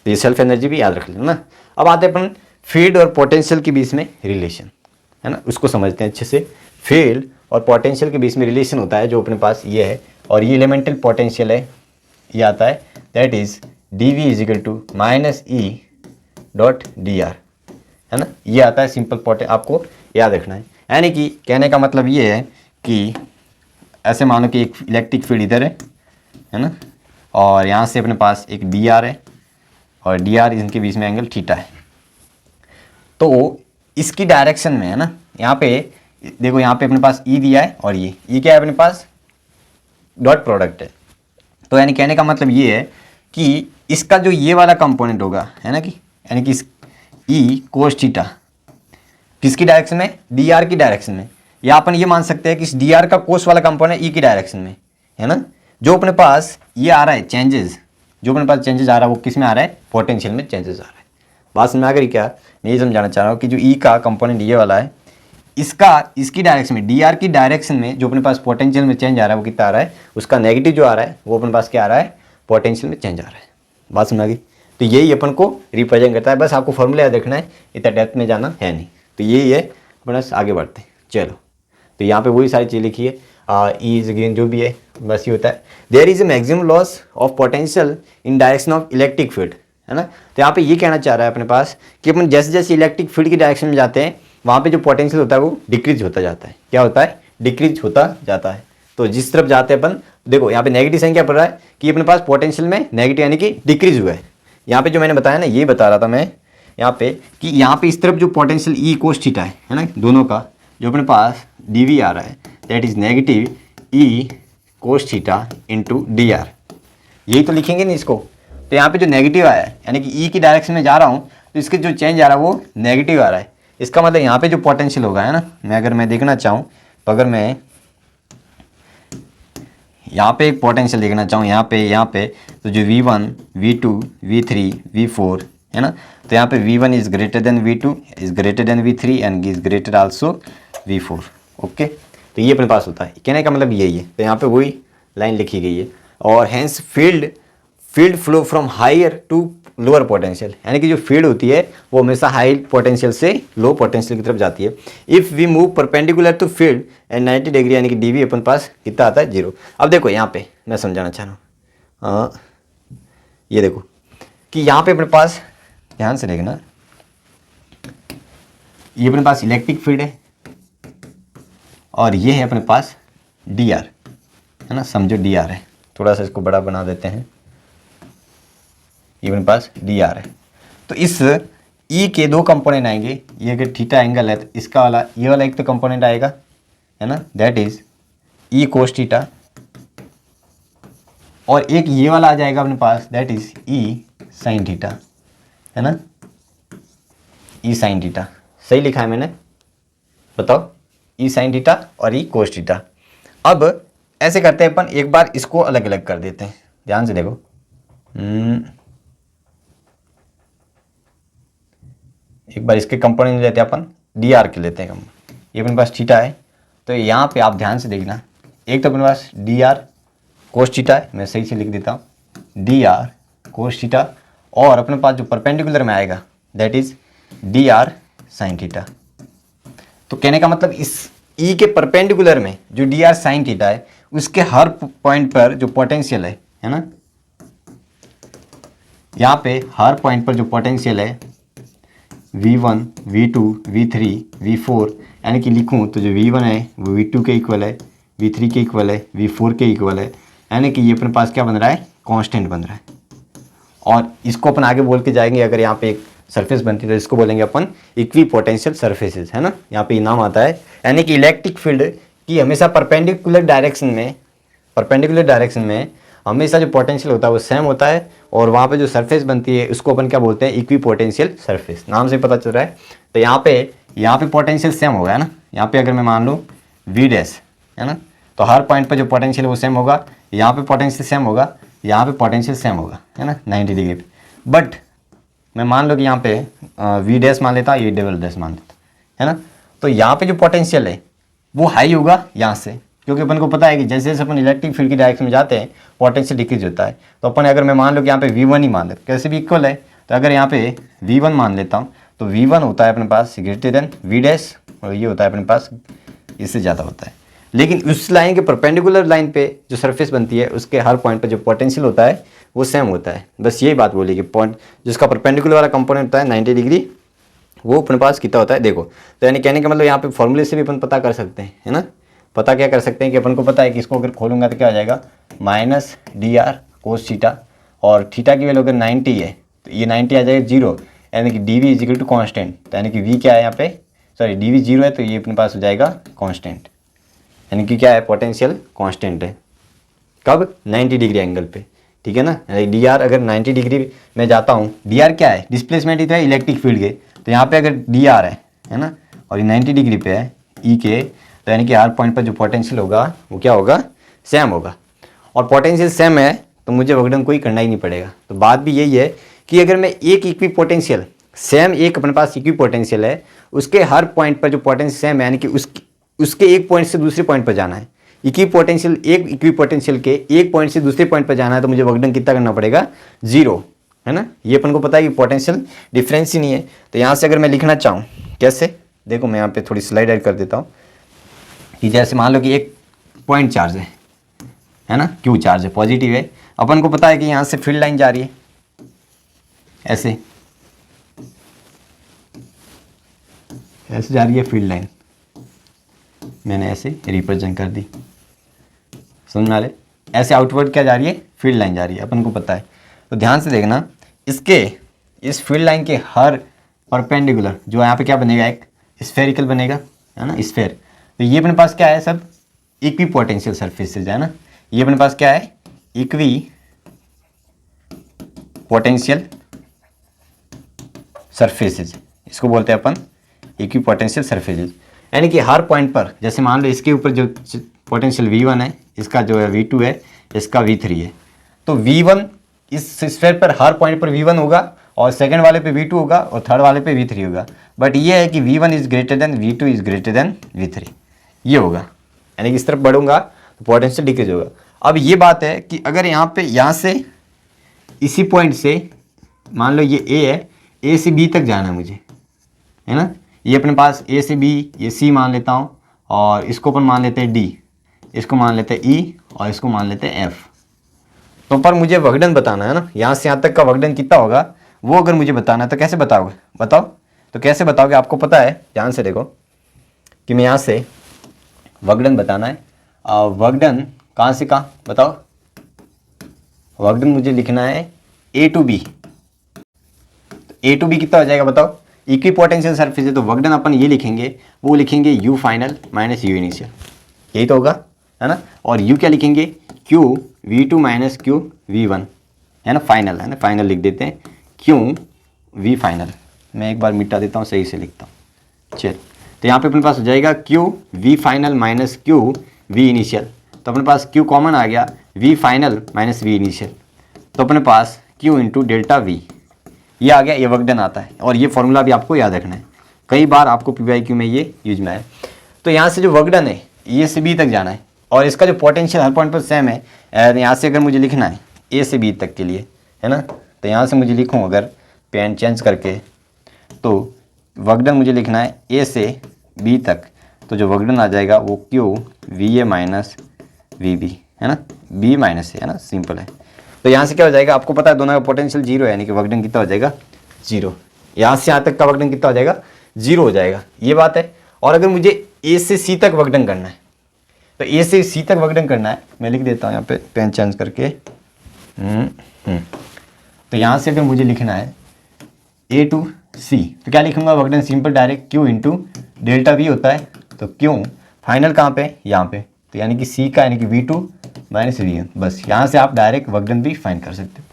तो ये सेल्फ एनर्जी भी याद रख लेना ना। अब आते हैं अपन फील्ड और पोटेंशियल के बीच में रिलेशन, है ना, उसको समझते हैं अच्छे से। फील्ड और पोटेंशियल के बीच में रिलेशन होता है जो अपने पास ये है, और ये एलिमेंटल पोटेंशियल है, ये आता है, दैट इज dV - E.dr, है ना। ये आता है सिंपल आपको याद रखना है। यानी कि कहने का मतलब ये है कि ऐसे मानो कि एक इलेक्ट्रिक फील्ड इधर है ना, और यहाँ से अपने पास एक dr है, और dr इनके बीच में एंगल थीटा है। तो इसकी डायरेक्शन में, है ना, यहाँ पे देखो, यहाँ पे अपने पास E दिया है, और ये क्या है अपने पास, डॉट प्रोडक्ट है। तो यानी कहने का मतलब ये है कि इसका जो ये वाला कंपोनेंट होगा, है ना, कि यानी कि E cos थीटा किसकी डायरेक्शन में, डी आर की डायरेक्शन में, या अपन ये मान सकते हैं कि इस डी आर का कोस वाला कंपोनेंट ई की डायरेक्शन में, है ना। जो अपने पास ये आ रहा है चेंजेस, जो अपने पास चेंजेस आ रहा है वो किस में आ रहा है, पोटेंशियल में चेंजेस आ रहा है। बात समझ में आ गई क्या, मैं ये समझाना चाह रहा हूँ कि जो ई का कंपोनेंट ये वाला है, इसकी डायरेक्शन में, डी आर की डायरेक्शन में जो अपने पास पोटेंशियल में चेंज आ रहा है वो कितना आ रहा है, उसका नेगेटिव जो आ रहा है वो अपने पास क्या आ रहा है, पोटेंशियल में चेंज आ रहा है। बात समझ आ गई। तो यही अपन को रिप्रेजेंट करता है, बस आपको फॉर्मूला देखना है, इतना डेप्थ में जाना है नहीं। तो यही है, बस आगे बढ़ते हैं। चलो, तो यहाँ पे वही सारी चीज़ लिखी है, ई इज अगेन जो भी है, बस ये होता है there is a maximum loss of potential in direction of electric field, है ना। तो यहाँ पे ये कहना चाह रहा है अपने पास कि अपन जैसे जैसे इलेक्ट्रिक फील्ड की डायरेक्शन में जाते हैं वहाँ पे जो पोटेंशियल होता है वो डिक्रीज होता जाता है। क्या होता है, डिक्रीज होता जाता है। तो जिस तरफ जाते हैं अपन, देखो यहाँ पे नेगेटिव साइन क्या पड़ रहा है कि अपने पास पोटेंशियल में नेगेटिव यानी कि डिक्रीज हुआ है। यहाँ पे जो मैंने बताया ना, ये बता रहा था मैं यहाँ पे कि यहाँ पे इस तरफ जो पोटेंशियल ई कोस थीटा है ना, दोनों का जो अपने पास डी वी आ रहा है that is negative E cos theta into D are, यही तो लिखेंगे नहीं इसको। तो यहाँ पे जो नेगेटिव आया है यानी कि ई की डायरेक्शन में जा रहा हूँ तो इसके जो चेंज आ रहा है वो नेगेटिव आ रहा है। इसका मतलब यहाँ पे जो पोटेंशियल होगा, है ना, अगर मैं देखना चाहूँ तो अगर मैं यहाँ पे एक पोटेंशियल देखना चाहूँ यहाँ पे तो जो V1, V2, V3, V4 है ना, तो यहाँ पे V1 is greater than V2 is greater than V3 and is greater also V4। Okay, तो ये अपने पास होता है, कहने का मतलब यही है। तो यहाँ पे वही लाइन लिखी गई है। और hence field flow from higher to lower potential, यानी कि जो फील्ड होती है वो हमेशा हाई पोटेंशियल से लो पोटेंशियल की तरफ जाती है। If we move perpendicular to field and 90 degree, यानी कि डी वी अपन पास कितना आता है, 0। अब देखो यहाँ पे मैं समझाना चाह रहा हूँ, ये देखो कि यहाँ पे अपने पास ध्यान से देखना, ये अपने पास इलेक्ट्रिक फील्ड है और ये है अपने पास डी आर, है ना, समझो डी आर है। थोड़ा सा इसको बड़ा बना देते हैं, ये अपने पास डी आर है। तो इस ई के दो कंपोनेंट आएंगे, ये अगर थीटा एंगल है तो इसका वाला, ये वाला एक तो कंपोनेंट आएगा, है ना, that is E cos theta, और एक ये वाला आ जाएगा अपने पास that is E sine theta, है ना, ई साइन थीटा। सही लिखा है मैंने, बताओ, ई साइन थीटा और ई कोस थीटा। अब ऐसे करते हैं अपन, एक बार इसको अलग अलग कर देते हैं, ध्यान से देखो। एक बार इसके कंपोनेंट लेते हैं अपन, डी आर के लेते हैं हम, ये अपने पास थीटा है। तो यहाँ पे आप ध्यान से देखना, एक तो अपने पास डी आर कोस थीटा है, मैं सही से लिख देता हूँ, डी आर कोस थीटा, और अपने पास जो परपेंडिकुलर में आएगा that is D R sine theta. तो कहने का मतलब इस ई के परपेंडिकुलर में जो डी आर साइन थीटा है उसके हर पॉइंट पर जो पोटेंशियल है ना, यहाँ पे हर पॉइंट पर जो पोटेंशियल है V1, V2, V3, V4, यानी कि लिखूँ तो जो V1 है वो V2 के इक्वल है, V3 के इक्वल है, V4 के इक्वल है, यानी कि ये अपने पास क्या बन रहा है, कांस्टेंट बन रहा है। और इसको अपन आगे बोल के जाएंगे, अगर यहाँ पे एक सरफेस बनती है तो इसको बोलेंगे अपन इक्वी पोटेंशियल सरफेसेस, है ना, यहाँ पे नाम आता है। यानी कि इलेक्ट्रिक फील्ड की हमेशा परपेंडिकुलर डायरेक्शन में हमेशा जो पोटेंशियल होता है वो सेम होता है, और वहाँ पे जो सरफेस बनती है उसको अपन क्या बोलते हैं, इक्वी पोटेंशियल सरफेस, नाम से पता चल रहा है। तो यहाँ पे पोटेंशियल सेम होगा, है ना, यहाँ पे अगर मैं मान लूँ वी डैश, है ना, तो हर पॉइंट पर जो पोटेंशियल है वो सेम होगा, यहाँ पे पोटेंशियल सेम होगा, यहाँ पे पोटेंशियल सेम होगा, है ना, 90 डिग्री पे। बट मैं मान लो कि यहाँ पे वी डैश मान लेता, ये डबल डैश मान लेता, है ना, तो यहाँ पे जो पोटेंशियल है वो हाई होगा यहाँ से, क्योंकि अपन को पता है कि जैसे जैसे अपन इलेक्ट्रिक फील्ड की डायरेक्शन में जाते हैं पोटेंशियल डिक्रीज होता है। तो अपन अगर मैं मान लो कि यहाँ पे V1 ही मान ले, कैसे भी इक्वल है, तो अगर यहाँ पे V1 मान लेता हूँ तो V1 होता है अपने पास ग्रेटर देन V डैश, और ये होता है अपने पास इससे ज़्यादा होता है। लेकिन उस लाइन के परपेंडिकुलर लाइन पे जो सरफेस बनती है उसके हर पॉइंट पर जो पोटेंशियल होता है वो सेम होता है। बस यही बात बोली कि पॉइंट जिसका परपेंडिकुलर वाला कंपोनेंट होता है 90 डिग्री, वो अपने पास कितना होता है, देखो। तो यानी कहने का मतलब यहाँ पे फॉर्मूले से भी अपन पता कर सकते हैं, है ना, पता क्या कर सकते हैं कि अपन को पता है कि इसको अगर खोलूंगा तो क्या आ जाएगा, माइनस डी आर कोस थीटा, और थीटा की वैल्यू अगर 90 है तो ये 90 आ जाएगा 0, यानी कि d v is equal to constant. तो यानी कि वी क्या है यहाँ पे, सॉरी डी वी 0 है तो ये अपने पास हो जाएगा कॉन्स्टेंट, यानी कि क्या है, पोटेंशियल कॉन्स्टेंट है। कब, 90 डिग्री एंगल पे, ठीक है ना। डी आर अगर 90 डिग्री में जाता हूँ, डी आर क्या है, डिस्प्लेसमेंट इतना है इलेक्ट्रिक फील्ड के, तो यहाँ पे अगर डी आर है ना, और ये 90 डिग्री पे है ई के, तो यानी कि हर पॉइंट पर जो पोटेंशियल होगा वो क्या होगा, सेम होगा। और पोटेंशियल सेम है तो मुझे वर्कडन कोई करना ही नहीं पड़ेगा। तो बात भी यही है कि अगर मैं एक इक्वी पोटेंशियल सेम, एक अपने पास इक्वी पोटेंशियल है, उसके हर पॉइंट पर जो पोटेंशियल सेम है, यानी कि उसके एक पॉइंट से दूसरे पॉइंट पर जाना है, इक्वी पोटेंशियल एक इक्वी पोटेंशियल के एक पॉइंट से दूसरे पॉइंट पर जाना है, तो मुझे वर्कडन कितना करना पड़ेगा, 0, है ना। ये अपन को पता है कि पोटेंशियल डिफरेंस ही नहीं है। तो यहाँ से अगर मैं लिखना चाहूँ कैसे, देखो मैं यहाँ पे थोड़ी स्लाइड ऐड कर देता हूँ कि जैसे मान लो कि एक पॉइंट चार्ज है ना, क्यू चार्ज है, पॉजिटिव है। अपन को पता है कि यहाँ से फील्ड लाइन जा रही है ऐसे जा रही है फील्ड लाइन, मैंने ऐसे रिप्रेजेंट कर दी, समझ में आ रहे, ऐसे आउटवर्ड क्या जा रही है, फील्ड लाइन जा रही है, अपन को पता है। तो ध्यान से देखना, इस फील्ड लाइन के हर परपेंडिकुलर जो यहाँ पे क्या बनेगा, एक स्फेरिकल बनेगा, है ना, स्फेयर। तो ये अपने पास क्या है, सब इक्वी पोटेंशियल सरफेसेज है ना। ये अपने पास क्या है, इक्वी पोटेंशियल सरफेसेज, इसको बोलते हैं अपन इक्वी पोटेंशियल सरफेसेज। यानी कि हर पॉइंट पर, जैसे मान लो इसके ऊपर जो पोटेंशियल V1 है, इसका जो है V2 है, इसका V3 है, तो V1 इस स्फीयर पर हर पॉइंट पर V1 होगा, और सेकंड वाले पे V2 होगा, और थर्ड वाले पे V3 होगा। बट ये है कि V1 is greater than V2 is greater than V3, ये होगा। यानी कि इस तरफ बढ़ूंगा तो पोटेंशियल डिक्रीज होगा। अब ये बात है कि अगर यहाँ से इसी पॉइंट से मान लो ये A है, A से B तक जाना है मुझे, है ना। ये अपने पास A से B, ये C मान लेता हूँ, और इसको अपन मान लेते हैं D, इसको मान लेते हैं E, और इसको मान लेते हैं F। तो पर मुझे वर्कडन बताना है ना, यहाँ से यहाँ तक का वर्कडन कितना होगा, वो अगर मुझे बताना है तो कैसे बताओगे, बताओ तो कैसे बताओगे। आपको पता है, ध्यान से देखो कि मैं यहाँ से वर्कडन बताना है, वर्कडन कहाँ से कहाँ बताओ, वर्कडन मुझे लिखना है A to B। A to B कितना हो जाएगा बताओ, इक्वी पोटेंशियल सरफेस है, तो वर्कडन अपन ये लिखेंगे, वो लिखेंगे U final minus U initial, यही तो होगा, है ना। और U क्या लिखेंगे, Q V2 minus Q V1, है ना, फाइनल, है ना, फाइनल लिख देते हैं, Q V फाइनल। मैं एक बार मिटा देता हूँ, सही से लिखता हूँ, चल। तो यहाँ पे अपने पास हो जाएगा Q V final minus Q V initial, तो अपने पास Q कॉमन आ गया, V final minus V initial, तो अपने पास Q इंटू डेल्टा V, ये आ गया, ये वर्कडन आता है। और ये फॉर्मूला भी आपको याद रखना है, कई बार आपको PYQ में ये यूज में आए। तो यहाँ से जो वर्कडन है, ये से B तक जाना है, और इसका जो पोटेंशियल हर पॉइंट पर सेम है। यहाँ से अगर मुझे लिखना है A से B तक के लिए, है ना, तो यहाँ से मुझे लिखूँ अगर पेन चेंज करके, तो वर्कडन मुझे लिखना है A से B तक, तो जो वर्कडन आ जाएगा वो Q VA माइनस VB, है ना, B माइनस है ना, सिंपल है। तो यहाँ से क्या हो जाएगा, आपको पता है दोनों का पोटेंशियल 0 है, यानी कि वर्कडन कितना हो जाएगा, 0। यहाँ से यहाँ तक का वर्कडन कितना हो जाएगा, 0 हो जाएगा, ये बात है। और अगर मुझे A से C तक वर्कडन करना है, तो A से C तक वर्कडन करना है, मैं लिख देता हूँ यहाँ पे पेन चेंज करके। तो यहाँ से अगर मुझे लिखना है A to C, तो क्या लिखूंगा, work done simple direct Q into delta V होता है, तो Q फाइनल कहाँ पे, यहाँ पे, तो यानी कि C का यानी कि V2 माइनस V1, बस यहाँ से आप डायरेक्ट वर्कडन भी फाइंड कर सकते हो।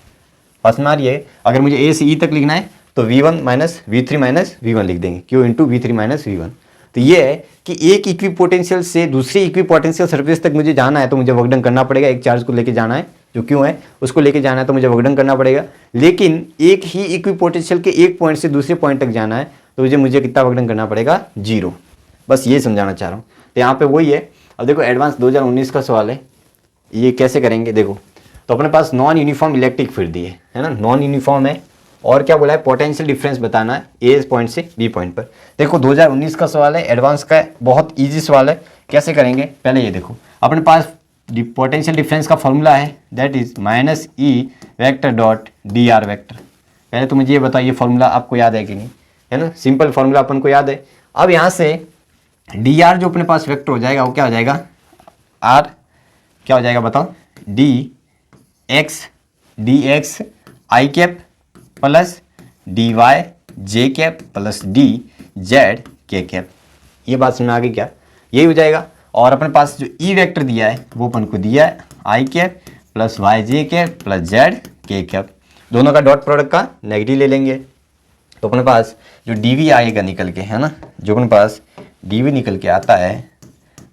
फर्स्ट मार ये, अगर मुझे A से E तक लिखना है तो V1 minus V3 minus V1 लिख देंगे, Q into V3 minus V1। तो ये है कि एक इक्वी पोटेंशियल से दूसरी इक्वी पोटेंशियल सरफेस तक मुझे जाना है, तो मुझे वर्कडन करना पड़ेगा। एक चार्ज को लेके जाना है जो क्यों है, उसको लेके जाना है, तो मुझे वर्कडन करना पड़ेगा। लेकिन एक ही इक्वी पोटेंशियल के एक पॉइंट से दूसरे पॉइंट तक जाना है, तो मुझे कितना वर्कडन करना पड़ेगा, 0। बस ये समझाना चाह रहा हूँ। तो यहाँ पे वही है। अब देखो एडवांस 2019 का सवाल है, ये कैसे करेंगे देखो। तो अपने पास नॉन यूनिफॉर्म इलेक्ट्रिक फील्ड दी है ना, नॉन यूनिफॉर्म है, और क्या बोला है, पोटेंशियल डिफरेंस बताना है ए पॉइंट से बी पॉइंट पर। देखो 2019 का सवाल है, एडवांस का है, बहुत इजी सवाल है। कैसे करेंगे, पहले ये देखो, अपने पास पोटेंशियल डिफरेंस का फॉर्मूला है, that is minus E vector dot D R vector. पहले तो मुझे ये बताइए फॉर्मूला आपको याद है कि नहीं, है ना, सिंपल फॉर्मूला अपन को याद है। अब यहाँ से डी आर जो अपने पास वेक्टर हो जाएगा वो क्या हो जाएगा, आर क्या हो जाएगा बताओ, डी एक्स आई कैप प्लस डी वाई जे कैप प्लस डी जेड के कैप। ये बात समझ में आ गई क्या, यही हो जाएगा। और अपने पास जो ई वेक्टर दिया है वो अपन को दिया है आई कैप प्लस वाई जे कैप प्लस जेड के कैप। दोनों का डॉट प्रोडक्ट का नेगेटिव ले लेंगे, तो अपने पास जो डी आएगा निकल के, है ना, जो अपने पास डी निकल के आता है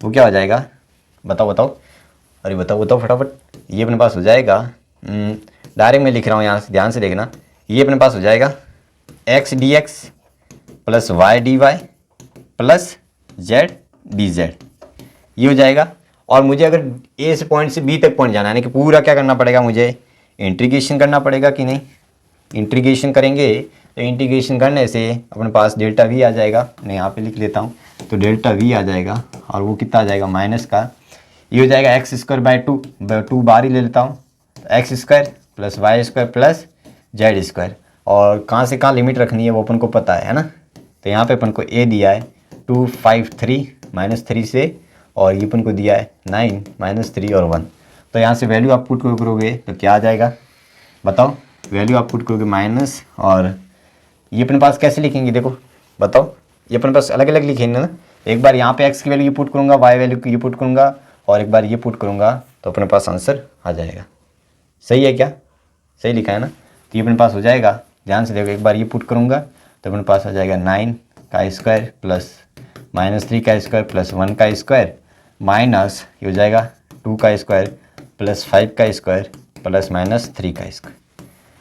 वो क्या हो जाएगा, बताओ बताओ, अरे बताओ बताओ फटाफट। ये अपने पास हो जाएगा, डायरेक्ट मैं लिख रहा हूँ यहाँ से, ध्यान से देखना। ये अपने पास हो जाएगा x d x plus y d y plus z d z, ये हो जाएगा। और मुझे अगर ए से पॉइंट से बी तक पॉइंट जाना है, यानी कि पूरा क्या करना पड़ेगा, मुझे इंटीग्रेशन करना पड़ेगा कि नहीं। इंटीग्रेशन करेंगे तो इंटीग्रेशन करने से अपने पास डेल्टा वी आ जाएगा, मैं यहाँ पे लिख लेता हूँ। तो डेल्टा वी आ जाएगा और वो कितना आ जाएगा, माइनस का, ये हो जाएगा एक्स स्क्वायर बाय टू बार ही ले लेता हूँ, तो x square plus y square plus z square. और कहाँ से कहाँ लिमिट रखनी है वो अपन को पता है ना। तो यहाँ पे अपन को ए दिया है 253 माइनस 3 से, और ये अपन को दिया है 9 माइनस 3 और 1। तो यहाँ से वैल्यू आप पुट करोगे तो क्या आ जाएगा, बताओ। वैल्यू आप पुट करोगे माइनस, और ये अपने पास कैसे लिखेंगे, देखो बताओ। ये अपने पास अलग अलग लिखेंगे ना, एक बार यहाँ पे एक्स की वैल्यू ये पुट करूँगा, वाई वैल्यू की ये पुट करूँगा, और एक बार ये पुट करूँगा, तो अपने पास आंसर आ जाएगा। सही है क्या, सही लिखा है ना। तो ये अपने पास हो जाएगा, ध्यान से देखो, एक बार ये पुट करूँगा तो अपने पास आ जाएगा 9 का स्क्वायर प्लस माइनस 3 का स्क्वायर प्लस 1 का स्क्वायर माइनस ये हो जाएगा 2 का स्क्वायर प्लस 5 का स्क्वायर प्लस माइनस 3 का स्क्वायर।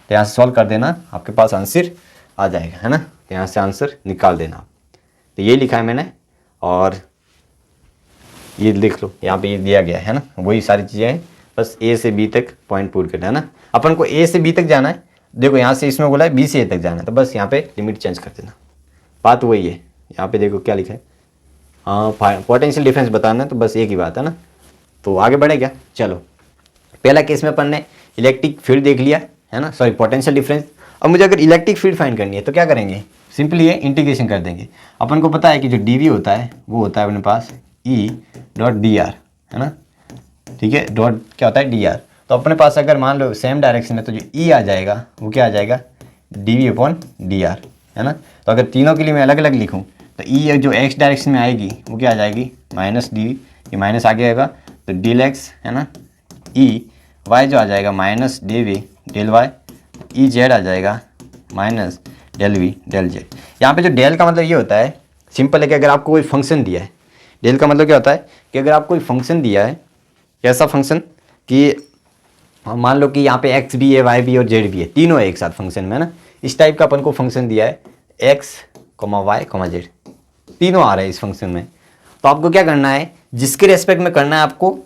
तो यहाँ से सॉल्व कर देना, आपके पास आंसर आ जाएगा, है ना। तो यहाँ से आंसर निकाल देना। तो ये लिखा है मैंने, और ये लिख लो, यहाँ पे ये दिया गया है ना, वही सारी चीज़ें हैं, बस ए से बी तक पॉइंट पूर करना है ना। अपन को ए से बी तक जाना है, देखो यहाँ से इसमें बोला है बी से ए तक जाना है, तो बस यहाँ पे लिमिट चेंज कर देना, बात वही है। यहाँ पे देखो क्या लिखा है, हाँ पोटेंशियल डिफरेंस बताना है, तो बस एक ही बात है ना। तो आगे बढ़े क्या, चलो। पहला केस में अपन ने इलेक्ट्रिक फील्ड देख लिया है ना, सॉरी पोटेंशियल डिफरेंस। अब मुझे अगर इलेक्ट्रिक फील्ड फाइंड करनी है तो क्या करेंगे, सिंपली ये इंटीग्रेशन कर देंगे। अपन को पता है कि जो डी होता है वो होता है अपने पास ई डॉट डी आर, है ना, ठीक है, डॉट क्या होता है डी आर। तो अपने पास अगर मान लो सेम डायरेक्शन है तो जो ई आ जाएगा वो क्या आ जाएगा, d v upon d r, है ना। तो अगर तीनों के लिए मैं अलग अलग लिखूँ तो ई जो एक्स डायरेक्शन में आएगी वो क्या आ जाएगी, माइनस डी, ये माइनस आगे आएगा तो डेल एक्स, है ना, ई वाई जो आ जाएगा minus D V del Y, E Z आ जाएगा minus del V del Z. यहाँ पे जो डेल का मतलब ये होता है, सिंपल है कि अगर आपको कोई फंक्शन दिया है, डेल का मतलब क्या होता है कि अगर आपको कोई फंक्शन दिया है, ऐसा फंक्शन कि मान लो कि यहाँ पे एक्स भी है, वाई भी और जेड भी है, तीनों है एक साथ फंक्शन में, है ना, इस टाइप का अपन को फंक्शन दिया है, एक्स वाई जेड तीनों आ रहे हैं इस फंक्शन में। तो आपको क्या करना है, जिसके रेस्पेक्ट में करना है आपको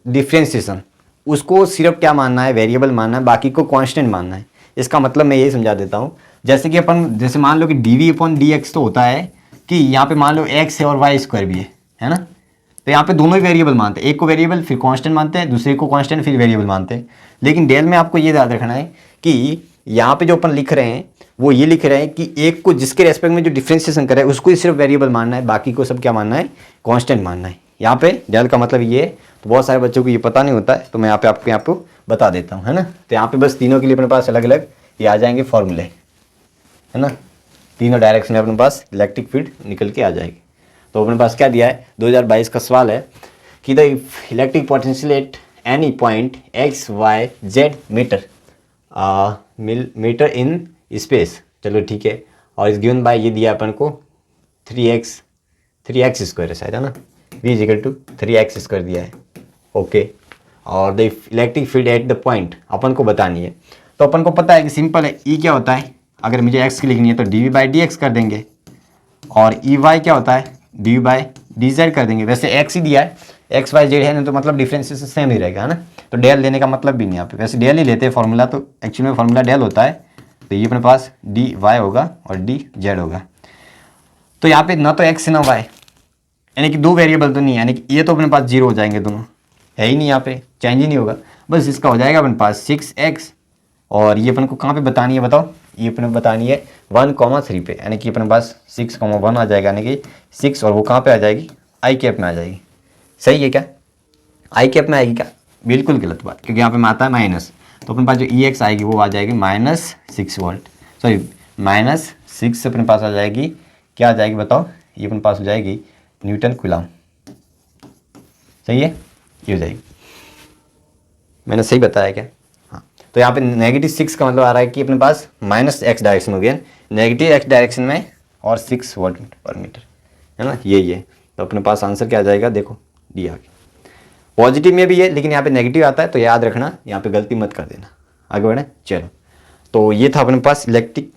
डिफ्रेंशिएशन, उसको सिर्फ क्या मानना है, वेरिएबल मानना है, बाकी को कांस्टेंट मानना है। इसका मतलब मैं यही समझा देता हूँ, जैसे कि अपन जैसे मान लो कि d v upon d x तो होता है कि यहाँ पे मान लो एक्स है और वाई स्क्वायर भी है ना। तो यहाँ पे दोनों ही वेरिएबल मानते हैं, एक को वेरिएबल फिर कांस्टेंट मानते हैं, दूसरे को कांस्टेंट फिर वेरिएबल मानते हैं। लेकिन डेल में आपको ये याद रखना है कि यहाँ पे जो अपन लिख रहे हैं वो ये लिख रहे हैं कि एक को जिसके रेस्पेक्ट में जो डिफ्रेंशिएशन करे उसको ही सिर्फ वेरिएबल मानना है, बाकी को सब क्या मानना है, कांस्टेंट मानना है। यहाँ पे डेल का मतलब ये है। तो बहुत सारे बच्चों को ये पता नहीं होता है, तो मैं यहाँ पे आपको बता देता हूँ, है ना। तो यहाँ पे बस तीनों के लिए अपने पास अलग अलग ये आ जाएंगे फॉर्मूले, है ना, तीनों डायरेक्शन में अपने पास इलेक्ट्रिक फील्ड निकल के आ जाएगी। तो अपने पास क्या दिया है, 2022 का सवाल है कि the electric potential at any point x y z metre in space, चलो ठीक है। और इस गिवन बाय ये दिया अपन को 3x स्क्वायर है शायद, है ना, v is equal to 3x square दिया है, ओके। और the electric field at the point अपन को बतानी है। तो अपन को पता है कि सिंपल है, ई क्या होता है, अगर मुझे x की लिखनी है तो d v by d x कर देंगे, और ई वाई क्या होता है, d v by d z कर देंगे। वैसे x ही दिया है, एक्स वाई जेड है ना, तो मतलब डिफरेंशिएशन सेम ही रहेगा, है ना। तो डेल लेने का मतलब भी नहीं यहाँ पे, वैसे डेल ही लेते हैं फॉर्मूला, तो एक्चुअली में फॉर्मूला डेल होता है। तो ये अपने पास डी वाई होगा और डी जेड होगा। तो यहाँ पे ना तो एक्स ना वाई, यानी कि दो वेरिएबल तो नहीं है, यानी कि ये तो अपने पास जीरो हो जाएंगे, दोनों है ही नहीं, यहाँ पे चेंज ही नहीं होगा। बस इसका हो जाएगा अपने पास 6x, और ये अपन को कहाँ पे बतानी है बताओ, ये अपने बतानी है 1,3 पे, यानी कि अपने पास 6,1 आ जाएगा, यानी कि 6, और वो कहाँ पे आ जाएगी, आई कैप में आ जाएगी। सही है क्या, आई कैप में आएगी क्या, बिल्कुल गलत बात, क्योंकि यहाँ पे में आता है माइनस। तो अपने पास जो ई एक्स आएगी वो आ जाएगी -6 वोल्ट, सॉरी -6 से अपने पास आ जाएगी, क्या आ जाएगी बताओ, ये अपने पास हो जाएगी न्यूटन कूलम। सही है, ये हो जाएगी, मैंने सही बताया क्या। हाँ, तो यहाँ पे -6 का मतलब आ रहा है कि अपने पास -x डायरेक्शन हो गया, नेगेटिव एक्स डायरेक्शन में और 6 वॉट पर मीटर, है ना, ये तो अपने पास आंसर क्या आ जाएगा, देखो डी आ गया। पॉजिटिव में भी है लेकिन यहाँ पे नेगेटिव आता है, तो याद रखना, यहाँ पे गलती मत कर देना। आगे बढ़े, चलो। तो ये था अपने पास इलेक्ट्रिक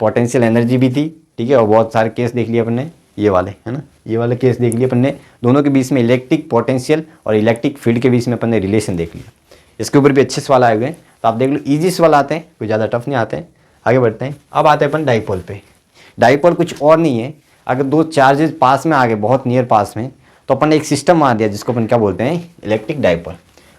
पोटेंशियल एनर्जी भी थी, ठीक है, और बहुत सारे केस देख लिए अपन ने, ये वाले, है ना, ये वाले केस देख लिए अपन ने, दोनों के बीच में इलेक्ट्रिक पोटेंशियल और इलेक्ट्रिक फील्ड के बीच में अपन ने रिलेशन देख लिया। इसके ऊपर भी अच्छे सवाल आए हुए हैं, तो आप देख लो, ईजी सवाल आते हैं, कोई ज़्यादा टफ नहीं आते हैं। आगे बढ़ते हैं, अब आते हैं अपन डाइपोल पे। डाइपोल कुछ और नहीं है, अगर दो चार्जेस पास में आ गए, बहुत नियर पास में, तो अपन ने एक सिस्टम मार दिया जिसको अपन क्या बोलते हैं, इलेक्ट्रिक डाइपोल।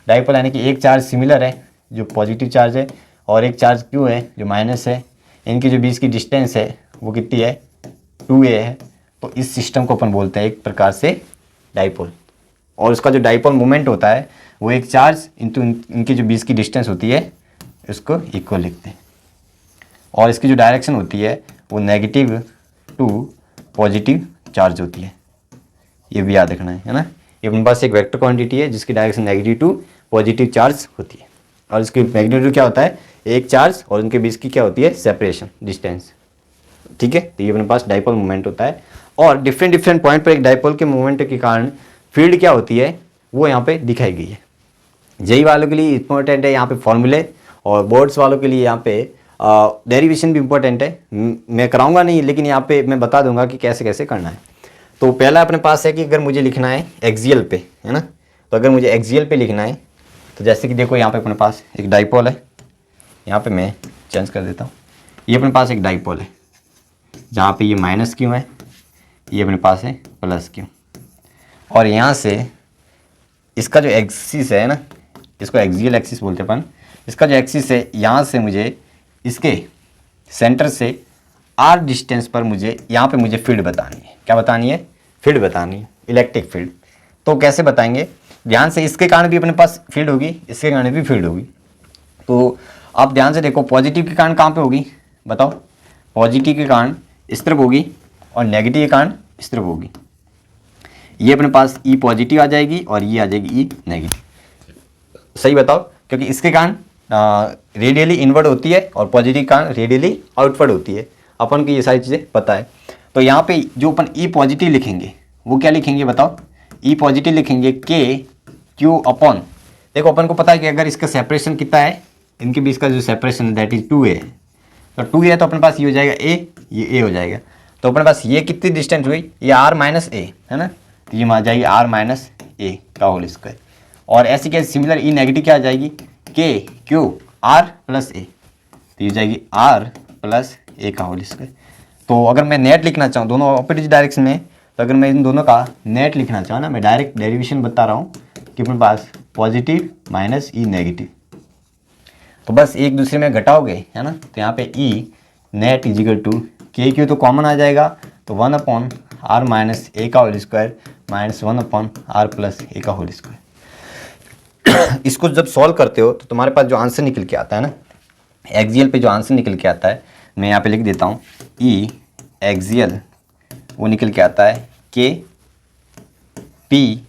डाइपोल यानी कि एक चार्ज सिमिलर है जो पॉजिटिव चार्ज है, और एक चार्ज क्यू है जो माइनस है, इनकी जो बीच की डिस्टेंस है वो कितनी है, 2a है। तो इस सिस्टम को अपन बोलते हैं एक प्रकार से डाइपोल, और उसका जो डाइपोल मोमेंट होता है वो एक चार्ज इंटू इनकी जो बीच की डिस्टेंस होती है उसको इक्वल लिखते हैं, और इसकी जो डायरेक्शन होती है वो नेगेटिव टू पॉजिटिव चार्ज होती है। ये भी याद रखना है ना। ये अपने पास एक वेक्टर क्वांटिटी है जिसकी direction negative to positive charge होती है, और इसकी मैग्नीट्यूड क्या होता है, एक चार्ज और उनके बीच की क्या होती है, सेपरेशन डिस्टेंस, ठीक है। तो ये अपने पास डाइपोल मोमेंट होता है, और डिफरेंट पॉइंट पर एक डाइपोल के मोमेंट के कारण फील्ड क्या होती है वो यहाँ पे दिखाई गई है। जेई वालों के लिए इंपॉर्टेंट है यहाँ पे फॉर्मूले, और बोर्ड्स वालों के लिए यहाँ पे डेरिवेशन भी इंपॉर्टेंट है। मैं कराऊंगा नहीं, लेकिन यहाँ पे मैं बता दूंगा कि कैसे कैसे करना है। तो पहला अपने पास है कि अगर मुझे लिखना है एक्सियल पे, है ना, तो अगर मुझे एक्सियल पे लिखना है तो जैसे कि देखो यहाँ पे अपने पास एक डाइपोल है, यहाँ पे मैं चेंज कर देता हूँ, ये अपने पास एक डाइपोल है जहाँ पे ये माइनस क्यू है, ये अपने पास है प्लस क्यू, और यहाँ से इसका जो एक्सिस है ना, इसको एक्सियल एक्सिस बोलते हैं अपन, इसका जो एक्सिस है यहाँ से मुझे इसके सेंटर से आर डिस्टेंस पर मुझे यहाँ पे मुझे फील्ड बतानी है। क्या बतानी है, फील्ड बतानी है, इलेक्ट्रिक फील्ड। तो कैसे बताएंगे, ध्यान से, इसके कारण भी अपने पास फील्ड होगी, इसके कारण भी फील्ड होगी। तो आप ध्यान से देखो, पॉजिटिव के कारण कहाँ पे होगी बताओ, पॉजिटिव के कारण इस तरफ होगी, और नेगेटिव के कारण इस तरफ होगी। ये अपने पास ई पॉजिटिव आ जाएगी और ये आ जाएगी ई नेगेटिव। सही बताओ, क्योंकि इसके कारण रेडियली इनवर्ड होती है और पॉजिटिव के कारण रेडियली आउटवर्ड होती है। अपन को ये सारी चीज़ें पता है। तो यहाँ पे जो अपन ई पॉजिटिव लिखेंगे वो क्या लिखेंगे बताओ, ई पॉजिटिव लिखेंगे के क्यू अपॉन, देखो अपन को पता है कि अगर इसका सेपरेशन कितना है, इनके बीच का जो सेपरेशन है दैट इज 2a, तो 2a है तो अपने पास ये हो जाएगा a, ये a हो जाएगा। तो अपने पास ये कितनी डिस्टेंस हुई, ये r माइनस ए है ना, तो ये आ जाएगी r माइनस ए का होल स्क्वायर। और ऐसे क्या सिमिलर ई नेगेटिव क्या आ जाएगी, के क्यू r प्लस ए, तो ये जाएगी r प्लस ए का होल स्क्वायर। तो अगर मैं नेट लिखना चाहूँ दोनों ऑपोजिट डायरेक्शन में, तो अगर मैं इन दोनों का नेट लिखना चाहूँ ना, मैं डायरेक्ट डेरिवेशन बता रहा हूँ कि अपने पास पॉजिटिव माइनस ई नेगेटिव, तो बस एक दूसरे में घटाओगे, है ना, तो यहाँ पे E net is equal to K Q तो कॉमन आ जाएगा, तो 1 अपॉन आर माइनस ए का whole square minus 1 upon R plus A का होल स्क्वायर। इसको जब सॉल्व करते हो तो तुम्हारे पास जो आंसर निकल के आता है ना, एक्सियल पे जो आंसर निकल के आता है, मैं यहाँ पे लिख देता हूँ ई एक्सियल, वो निकल के आता है के p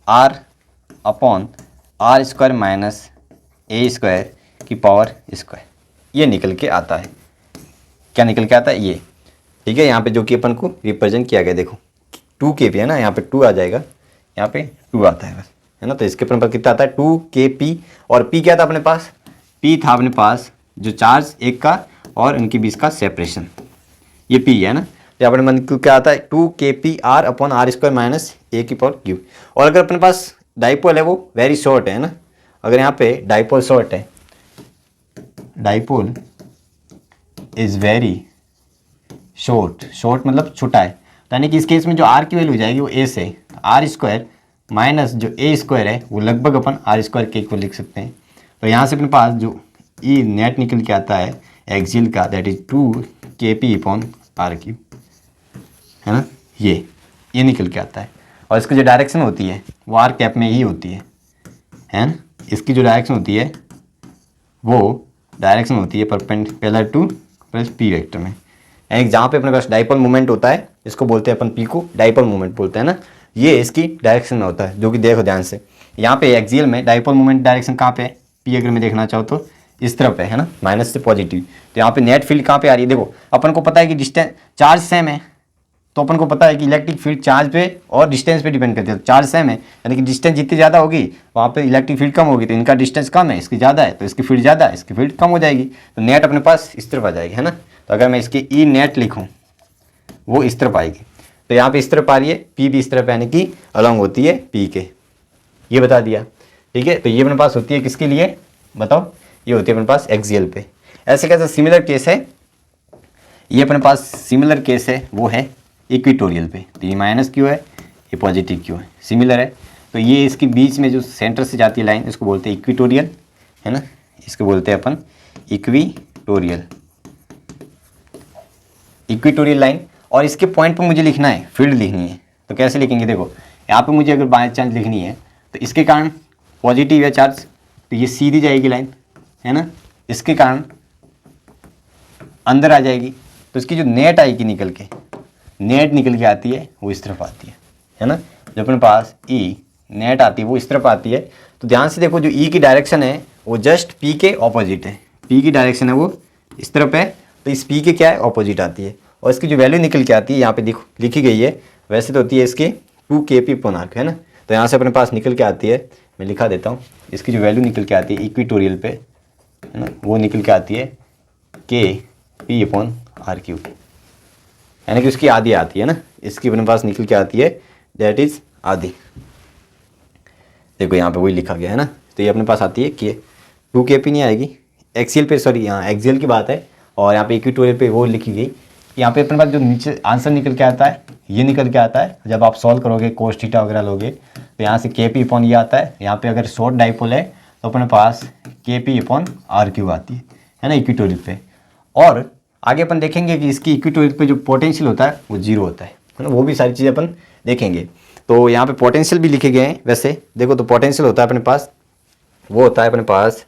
r upon are square minus a square की पावर स्क्वायर, ये निकल के आता है। क्या निकल के आता है ये, ठीक है। यहाँ पे जो कि अपन को रिप्रेजेंट किया गया, देखो 2kp है ना, यहाँ पे 2 आ जाएगा, यहाँ पे 2 आता है बस, है ना। तो इसके अपने पास कितना आता है 2kp, और p क्या था अपने पास, p था अपने पास जो चार्ज एक का और इनके बीच का सेपरेशन, ये p है ना। तो अपने मन को क्या आता है 2kp r upon are square minus A की पावर क्यूब। और अगर अपने पास डाइपोल है वो वेरी शॉर्ट है ना, अगर यहाँ पे डाइपोल शॉर्ट है, dipole is very short, short मतलब छोटा है, तो यानी कि इस केस में जो r की वैल्यू हो जाएगी वो a से आर स्क्वायर माइनस जो a स्क्वायर है वो लगभग अपन आर स्क्वायर के इक्वल लिख सकते हैं। तो यहाँ से अपने पास जो ई नेट निकल के आता है एक्सियल का, that is 2kp upon r cube, है ना, ये निकल के आता है। और इसकी जो डायरेक्शन होती है वो आर कैप में ही होती है ना। इसकी जो डायरेक्शन होती है वो डायरेक्शन होती है perpendicular two plus P vector में, यानी जहाँ पे अपने पास डाइपोल मोमेंट होता है, इसको बोलते हैं अपन पी को डाइपोल मोमेंट बोलते हैं ना, ये इसकी डायरेक्शन में होता है। जो कि देखो ध्यान से, यहाँ पे एक्सियल में डाइपोल मोमेंट डायरेक्शन कहाँ पे है, पी अगर मैं देखना चाहूँ तो इस तरफ है ना, माइनस से पॉजिटिव। तो यहाँ पे नेट फील्ड कहाँ पे आ रही है, देखो अपन को पता है कि डिस्टेंस चार्ज सेम है, तो अपन को पता है कि इलेक्ट्रिक फील्ड चार्ज पे और डिस्टेंस पे डिपेंड करती है। तो चार्ज सेम है यानी कि डिस्टेंस जितनी ज़्यादा होगी वहाँ पे इलेक्ट्रिक फील्ड कम होगी, तो इनका डिस्टेंस कम है, इसकी ज़्यादा है तो इसकी फील्ड ज़्यादा है, इसकी फील्ड कम हो जाएगी। तो नेट अपने पास इस तरफ आ जाएगी, है ना। तो अगर मैं इसकी ई नेट लिखूँ वो इस तरफ आएगी, तो यहाँ पे इस तरफ आ रही है, पी भी इस तरफ यानी कि अलॉन्ग होती है पी के, ये बता दिया, ठीक है। तो ये अपने पास होती है किसके लिए बताओ, ये होती है अपने पास एक्सियल पे। ऐसे कैसा सिमिलर केस है, ये अपने पास सिमिलर केस है वो है इक्वेटोरियल पे। तो ये माइनस क्यू है, ये पॉजिटिव क्यू है, सिमिलर है। तो ये इसके बीच में जो सेंटर से जाती है लाइन इसको बोलते हैं इक्वेटोरियल, है ना, इसको बोलते हैं अपन इक्वेटोरियल, इक्वेटोरियल लाइन। और इसके पॉइंट पर मुझे लिखना है, फील्ड लिखनी है। तो कैसे लिखेंगे, देखो यहाँ पे मुझे अगर बाय चांस लिखनी है तो इसके कारण पॉजिटिव है चार्ज, तो ये सीधी जाएगी लाइन, है ना, इसके कारण अंदर आ जाएगी। तो इसकी जो नेट आएगी निकल के, नेट निकल के आती है वो इस तरफ आती है ना। जो अपने पास ई नेट आती है वो इस तरफ आती है। तो ध्यान से देखो जो ई की डायरेक्शन है वो जस्ट पी के ऑपोजिट है, पी की डायरेक्शन है वो इस तरफ है, तो इस पी के क्या है ऑपोजिट आती है। और इसकी जो वैल्यू निकल के आती है यहाँ पे देखो लिखी गई है, वैसे तो होती है इसकी 2kp/arc, है ना। तो यहाँ से अपने पास निकल के आती है, मैं लिखा देता हूँ, इसकी जो वैल्यू निकल के आती है इक्वेटोरियल पे, है ना, वो निकल के आती है kp/r3, यानी कि उसकी आधी आती है ना, इसकी अपने पास निकल के आती है दैट इज आधी। देखो यहाँ पे वही लिखा गया है ना। तो ये अपने पास आती है कि 2kp नहीं आएगी, एक्सियल पे, सॉरी यहाँ एक्सियल की बात है, और यहाँ पे इक्वेटोरियल पे वो लिखी गई। यहाँ पे अपने पास जो नीचे आंसर निकल के आता है ये निकल के आता है, जब आप सॉल्व करोगे कोस थीटा वगैरह लोगे तो यहाँ से kp/ ये आता है। यहाँ पे अगर शॉर्ट डाइपोल है तो अपने पास kp/r3 आती है ना इक्वेटोरियल पे। और आगे अपन देखेंगे कि इसकी इक्वेटोरियल पे जो पोटेंशियल होता है वो जीरो होता है ना, वो भी सारी चीज़ें अपन देखेंगे। तो यहाँ पे पोटेंशियल भी लिखे गए हैं वैसे, देखो तो पोटेंशियल होता है अपने पास, वो होता है अपने पास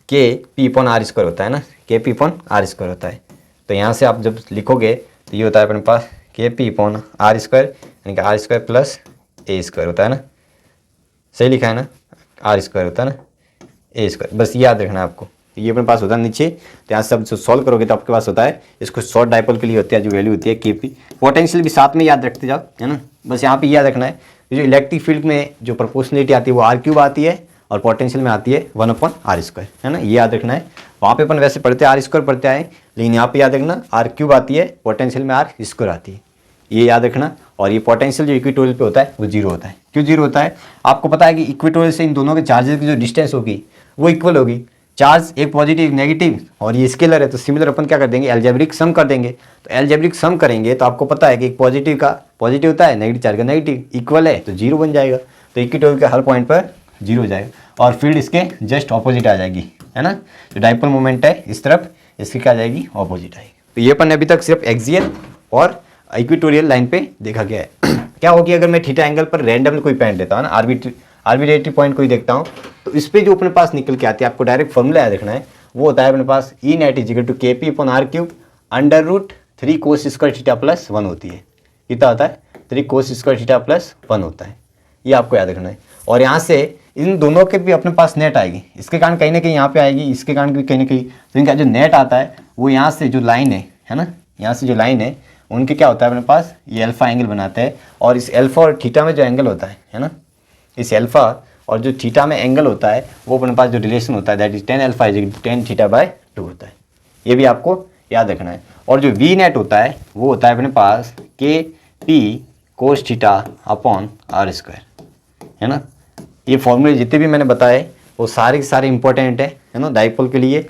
kp/r² होता है ना, kp/r² होता है। तो यहाँ से आप जब लिखोगे तो ये होता है अपने पास kp/r² यानी कि r² प्लस a² होता है ना, सही लिखा है ना, r² होता है ना, a², बस याद रखना है आपको। ये अपने पास होता है नीचे। तो यहाँ से आप जो सॉल्व करोगे तो आपके पास होता है, इसको शॉर्ट डाइपोल के लिए होती है जो वैल्यू होती है kp। पोटेंशियल भी साथ में याद रखते जाओ, है ना, बस यहाँ पे याद रखना है जो इलेक्ट्रिक फील्ड में जो प्रोपोर्शनलिटी आती है वो r³ आती है और पोटेंशियल में आती है 1/r², है ना, ये याद रखना है। वहाँ पे अपन वैसे पढ़ते हैं r² पढ़ते आए, लेकिन यहाँ पे याद रखना r³ आती है, पोटेंशियल में r² आती है, ये याद रखना। और ये पोटेंशियल जो इक्वेटोरियल पे होता है वो जीरो होता है। क्यों जीरो होता है, आपको पता है कि इक्वेटोरियल से इन दोनों के चार्जेस की जो डिस्टेंस होगी वो इक्वल होगी, चार्ज एक पॉजिटिव एक नेगेटिव, और ये स्केलर है तो सिमिलर अपन क्या कर देंगे, एल्जेब्रिक सम कर देंगे। तो एल्जेब्रिक सम करेंगे तो आपको पता है कि एक पॉजिटिव का पॉजिटिव होता है, नेगेटिव चार्ज का नेगेटिव, इक्वल है तो जीरो बन जाएगा। तो इक्वेटोरियल के हर पॉइंट पर जीरो हो जाएगा और फील्ड इसके जस्ट ऑपोजिट आ जाएगी, है ना। जो डाइपोल मोमेंट है इस तरफ, इसकी क्या आ जाएगी, ऑपोजिट आएगी। तो ये अपन ने अभी तक सिर्फ एक्सियल और इक्वेटोरियल लाइन पे देखा गया है। क्या होगी अगर मैं थीटा एंगल पर रैंडम कोई पॉइंट लेता हूँ ना, आर्बिट्रेरी पॉइंट कोई देखता हूँ, तो इस पे जो अपने पास निकल के आती है, आपको डायरेक्ट फॉर्मूला याद रखना है, वो होता है अपने पास E net equal to kp/r³ √3 cos² theta plus 1 होती है। कितना होता है, 3 cos² थीटा प्लस 1 होता है, ये आपको याद रखना है। और यहाँ से इन दोनों के भी अपने पास नेट आएगी, इसके कारण कहीं ना कहीं यहाँ पे आएगी, इसके कारण भी कहीं ना कहीं। तो इनका जो नेट आता है वो यहाँ से जो लाइन है ना, यहाँ से जो लाइन है उनके क्या होता है अपने पास, ये अल्फा एंगल बनाते हैं। और इस अल्फा और थीटा में जो एंगल होता है ना, इस अल्फा और जो थीटा में एंगल होता है वो अपने पास जो रिलेशन होता है that is tan alpha is tan θ/2 होता है, ये भी आपको याद रखना है। और जो वी नेट होता है वो होता है अपने पास kp cos θ/r², है ना। ये फॉर्मूले जितने भी मैंने बताए वो सारे के सारे इंपॉर्टेंट है ना डाइपोल के लिए।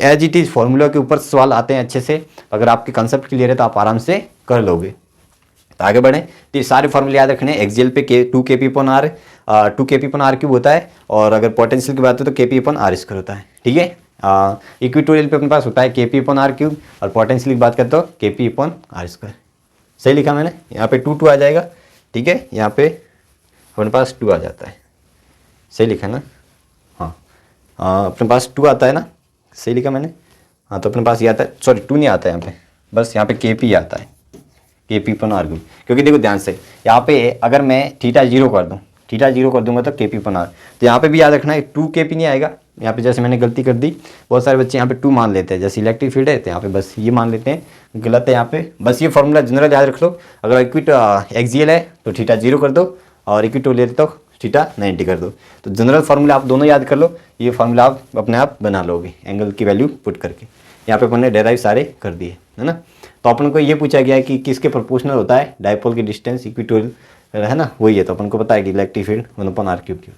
एज इट इज़ फॉर्मूला के ऊपर सवाल आते हैं अच्छे से, अगर आपके कंसेप्ट क्लियर है तो आप आराम से कर लोगे। तो आगे बढ़ें, तो ये सारे फॉर्मूले याद रखने। एक्सियल पे 2kp/r³ होता है, और अगर पोटेंशियल की बात हो तो kp/r² होता है, ठीक है। इक्वेटोरियल पे अपने पास होता है kp/r³ और पोटेंशियल की बात करते हो kp/r²। सही लिखा मैंने, यहाँ पे 2 आ जाएगा, ठीक है, यहाँ पे अपने पास 2 आ जाता है, सही लिखा ना, हाँ अपने पास 2 आता है ना, सही लिखा मैंने, हाँ। तो अपने पास ये आता है, सॉरी 2 नहीं आता है यहाँ पे, बस यहाँ पे kp आता है, kp/r³। क्योंकि देखो ध्यान से यहाँ पे अगर मैं θ 0 कर दूँ, θ 0 कर दूंगा तो kp/r, तो यहाँ पे भी याद रखना है 2kp नहीं आएगा, यहाँ पे जैसे मैंने गलती कर दी, बहुत सारे बच्चे यहाँ पे 2 मान लेते हैं, जैसे इलेक्ट्रिक फील्ड है तो यहाँ पे बस ये मान लेते हैं, गलत है यहाँ पे। बस ये फॉर्मूला जनरल याद रख लो, अगर एक्सियल है तो थीटा 0 कर दो और इक्वेटोरियल तो थीटा 90 कर दो। तो जनरल फार्मूला आप दोनों याद कर लो, ये फार्मूला आप अपने आप बना लोगे एंगल की वैल्यू पुट करके। यहाँ पे अपन ने डेराइव सारे कर दिए है ना। तो अपन को ये पूछा गया है कि किसके प्रोपोर्शनल होता है डायपोल की डिस्टेंस इक्वेटोरियल, है ना, वही है। तो अपन को पता है कि इलेक्ट्रिक फील्ड 1/r³ की होती है।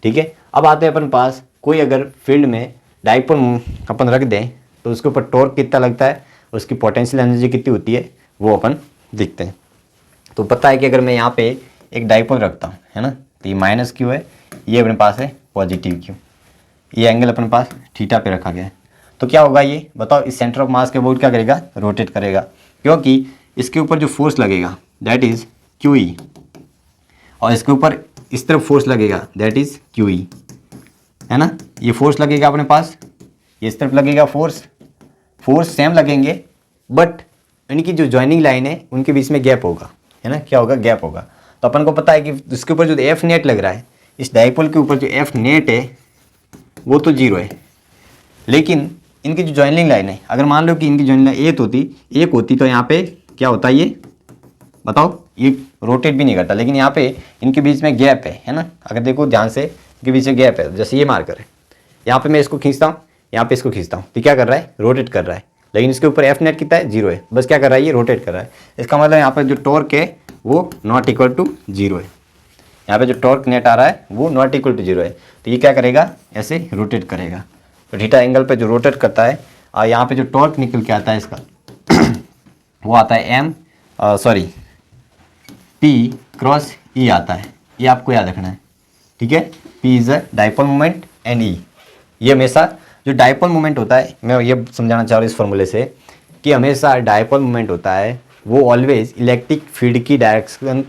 ठीक है, अब आते हैं अपन पास, कोई अगर फील्ड में डायपोल अपन रख दें तो उसके ऊपर टॉर्क कितना लगता है, उसकी पोटेंशियल एनर्जी कितनी होती है, वो अपन देखते हैं। तो पता है कि अगर मैं यहाँ पे एक डायपोल रखता हूँ, है ना, तो ये -q है, ये अपने पास है +q, ये एंगल अपने पास थीटा पे रखा गया है। तो क्या होगा ये बताओ, इस सेंटर ऑफ मास के अबाउट क्या करेगा, रोटेट करेगा, क्योंकि इसके ऊपर जो फोर्स लगेगा दैट इज QE, और इसके ऊपर इस तरफ फोर्स लगेगा दैट इज QE, है ना। ये फोर्स लगेगा अपने पास, ये इस तरफ लगेगा फोर्स सेम लगेंगे, बट इनकी जो जॉइनिंग लाइन है उनके बीच में गैप होगा, है ना, क्या होगा, गैप होगा। तो अपन को पता है कि इसके ऊपर जो F नेट लग रहा है, इस डायपोल के ऊपर जो F नेट है वो तो 0 है, लेकिन इनकी जो जॉइनिंग लाइन है, अगर मान लो कि इनकी जॉइनिंग लाइन एक होती तो यहाँ पे क्या होता है, ये बताओ, ये रोटेट भी नहीं करता, लेकिन यहाँ पे इनके बीच में गैप है ना। अगर देखो ध्यान से, इनके बीच में गैप है, जैसे ये मार्कर है, यहाँ पे मैं इसको खींचता हूँ, यहाँ पे इसको खींचता हूँ, तो क्या कर रहा है, रोटेट कर रहा है, लेकिन इसके ऊपर F नेट कितना है, 0 है, बस क्या कर रहा है, ये रोटेट कर रहा है। इसका मतलब यहाँ पे जो टॉर्क है वो नॉट इक्वल टू 0 है, यहाँ पे जो टॉर्क नेट आ रहा है वो नॉट इक्वल टू 0 है। तो ये क्या करेगा, ऐसे रोटेट करेगा। तो थीटा एंगल पे जो रोटेट करता है, और यहाँ पे जो टॉर्क निकल के आता है इसका वो आता है P×E आता है, ये आपको याद रखना है। ठीक है, P is a dipole moment and E, ये हमेशा जो डायपोल मोमेंट होता है, मैं ये समझाना चाह रहा हूँ इस फॉर्मूले से कि हमेशा डायपोल मोमेंट होता है वो ऑलवेज इलेक्ट्रिक फील्ड की डायरेक्शन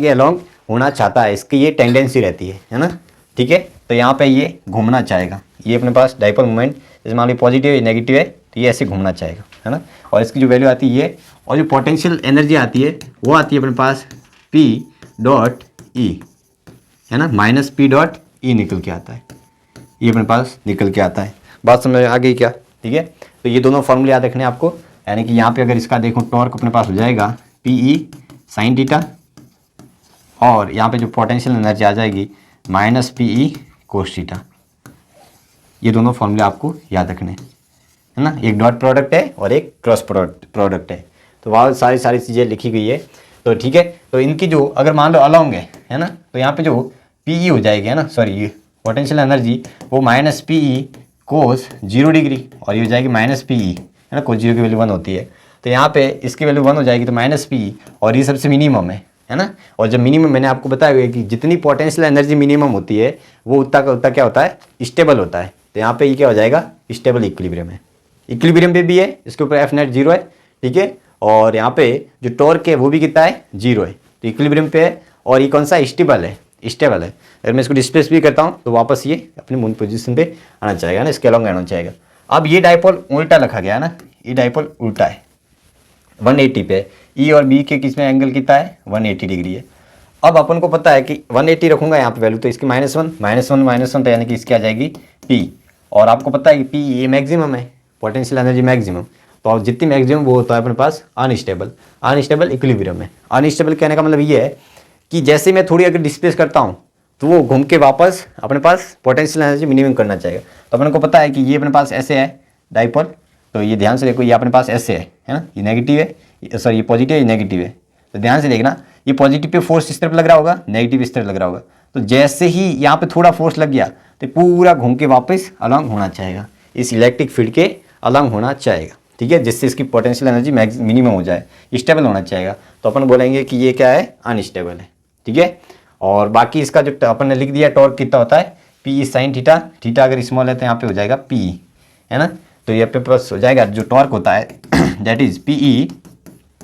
के अलोंग होना चाहता है, इसकी ये टेंडेंसी रहती है ना। ठीक है, तो यहाँ पे ये घूमना चाहेगा, ये अपने पास डायपोल मोमेंट, जैसे मान लो पॉजिटिव है नेगेटिव है, तो ये ऐसे घूमना चाहेगा, है ना। और इसकी जो वैल्यू आती है ये, और जो पोटेंशियल एनर्जी आती है वो आती है अपने पास P.E, है ना, -P.E निकल के आता है, ये अपने पास निकल के आता है। बात समझ आ गई क्या? ठीक है, तो ये दोनों फॉर्मूले याद रखने आपको, यानी कि यहाँ पे अगर इसका देखो टॉर्क अपने पास हो जाएगा PE sin थीटा, और यहाँ पे जो पोटेंशियल एनर्जी आ जाएगी -PE cos थीटा। ये दोनों फॉर्मूले आपको याद रखने है ना, एक डॉट प्रोडक्ट है और एक क्रॉस प्रोडक्ट है, तो वहाँ सारी चीज़ें लिखी गई है। तो ठीक है, तो इनकी जो अगर मान लो अलोंग है ना, तो यहाँ पे जो PE हो जाएगी, है ना, सॉरी, ये पोटेंशियल एनर्जी वो -PE cos 0 डिग्री, और ये हो जाएगी -PE, है ना, cos 0 की वैल्यू 1 होती है, तो यहाँ पे इसकी वैल्यू 1 हो जाएगी, तो -PE, और ये सबसे मिनिमम है ना। और जब मिनिमम, मैंने आपको बताया कि जितनी पोटेंशियल एनर्जी मिनिमम होती है वो उतना का उतना क्या होता है, स्टेबल होता है। तो यहाँ पे ये क्या हो जाएगा, स्टेबल इक्विलिब्रियम है, इक्विलिब्रियम पे भी है, इसके ऊपर F नेट 0 है। ठीक है, और यहाँ पे जो टॉर्क है वो भी कितना है, 0 है, तो इक्विलिब्रियम पे है, और ये कौन सा, स्टेबल है। अगर मैं इसको डिस्प्लेस भी करता हूँ तो वापस ये अपनी मूल पोजीशन पे आना चाहेगा ना, इसके अलॉन्ग आना चाहेगा। अब ये डायपोल उल्टा रखा गया है ना, ये डायपोल उल्टा है, 180 पे, E और B के किस में एंगल कितना है, 180 डिग्री है। अब अपन को पता है कि 180 रखूंगा यहाँ पे वैल्यू, तो इसकी -1 तो यानी कि इसकी आ जाएगी P, और आपको पता है कि P ये मैक्सिमम है, पोटेंशियल एनर्जी मैक्सिमम, तो अब जितनी मैक्सिमम वो होता है अपने पास अनस्टेबल इक्विलिब्रियम है। अनस्टेबल कहने का मतलब ये है कि जैसे मैं थोड़ी अगर डिस्प्लेस करता हूँ तो वो घूम के वापस अपने पास पोटेंशियल एनर्जी मिनिमम करना चाहिए। तो अपन को पता है कि ये अपने पास ऐसे है डायपोल, तो ये ध्यान से देखो, ये अपने पास ऐसे है ना, ये नेगेटिव है, सॉरी ये पॉजिटिव है, ये नेगेटिव है, तो ध्यान से देखना, ये पॉजिटिव पे फोर्स इस तरफ लग रहा होगा, नेगेटिव इस तरफ लग रहा होगा, तो जैसे ही यहाँ पे थोड़ा फोर्स लग गया तो पूरा घूम के वापस अलॉन्ग होना चाहेगा, इस इलेक्ट्रिक फील्ड के अलॉन्ग होना चाहेगा। ठीक है, जिससे इसकी पोटेंशियल एनर्जी मिनिमम हो जाए, स्टेबल होना चाहेगा। तो अपन बोलेंगे कि ये क्या है, अनस्टेबल है। ठीक है, और बाकी इसका जो अपन ने लिख दिया टॉर्क कितना होता है, PE sin थीटा, थीटा अगर स्मॉल है तो यहाँ पे हो जाएगा PE, है ना, तो ये पे प्लस हो जाएगा, जो टॉर्क होता है that is PE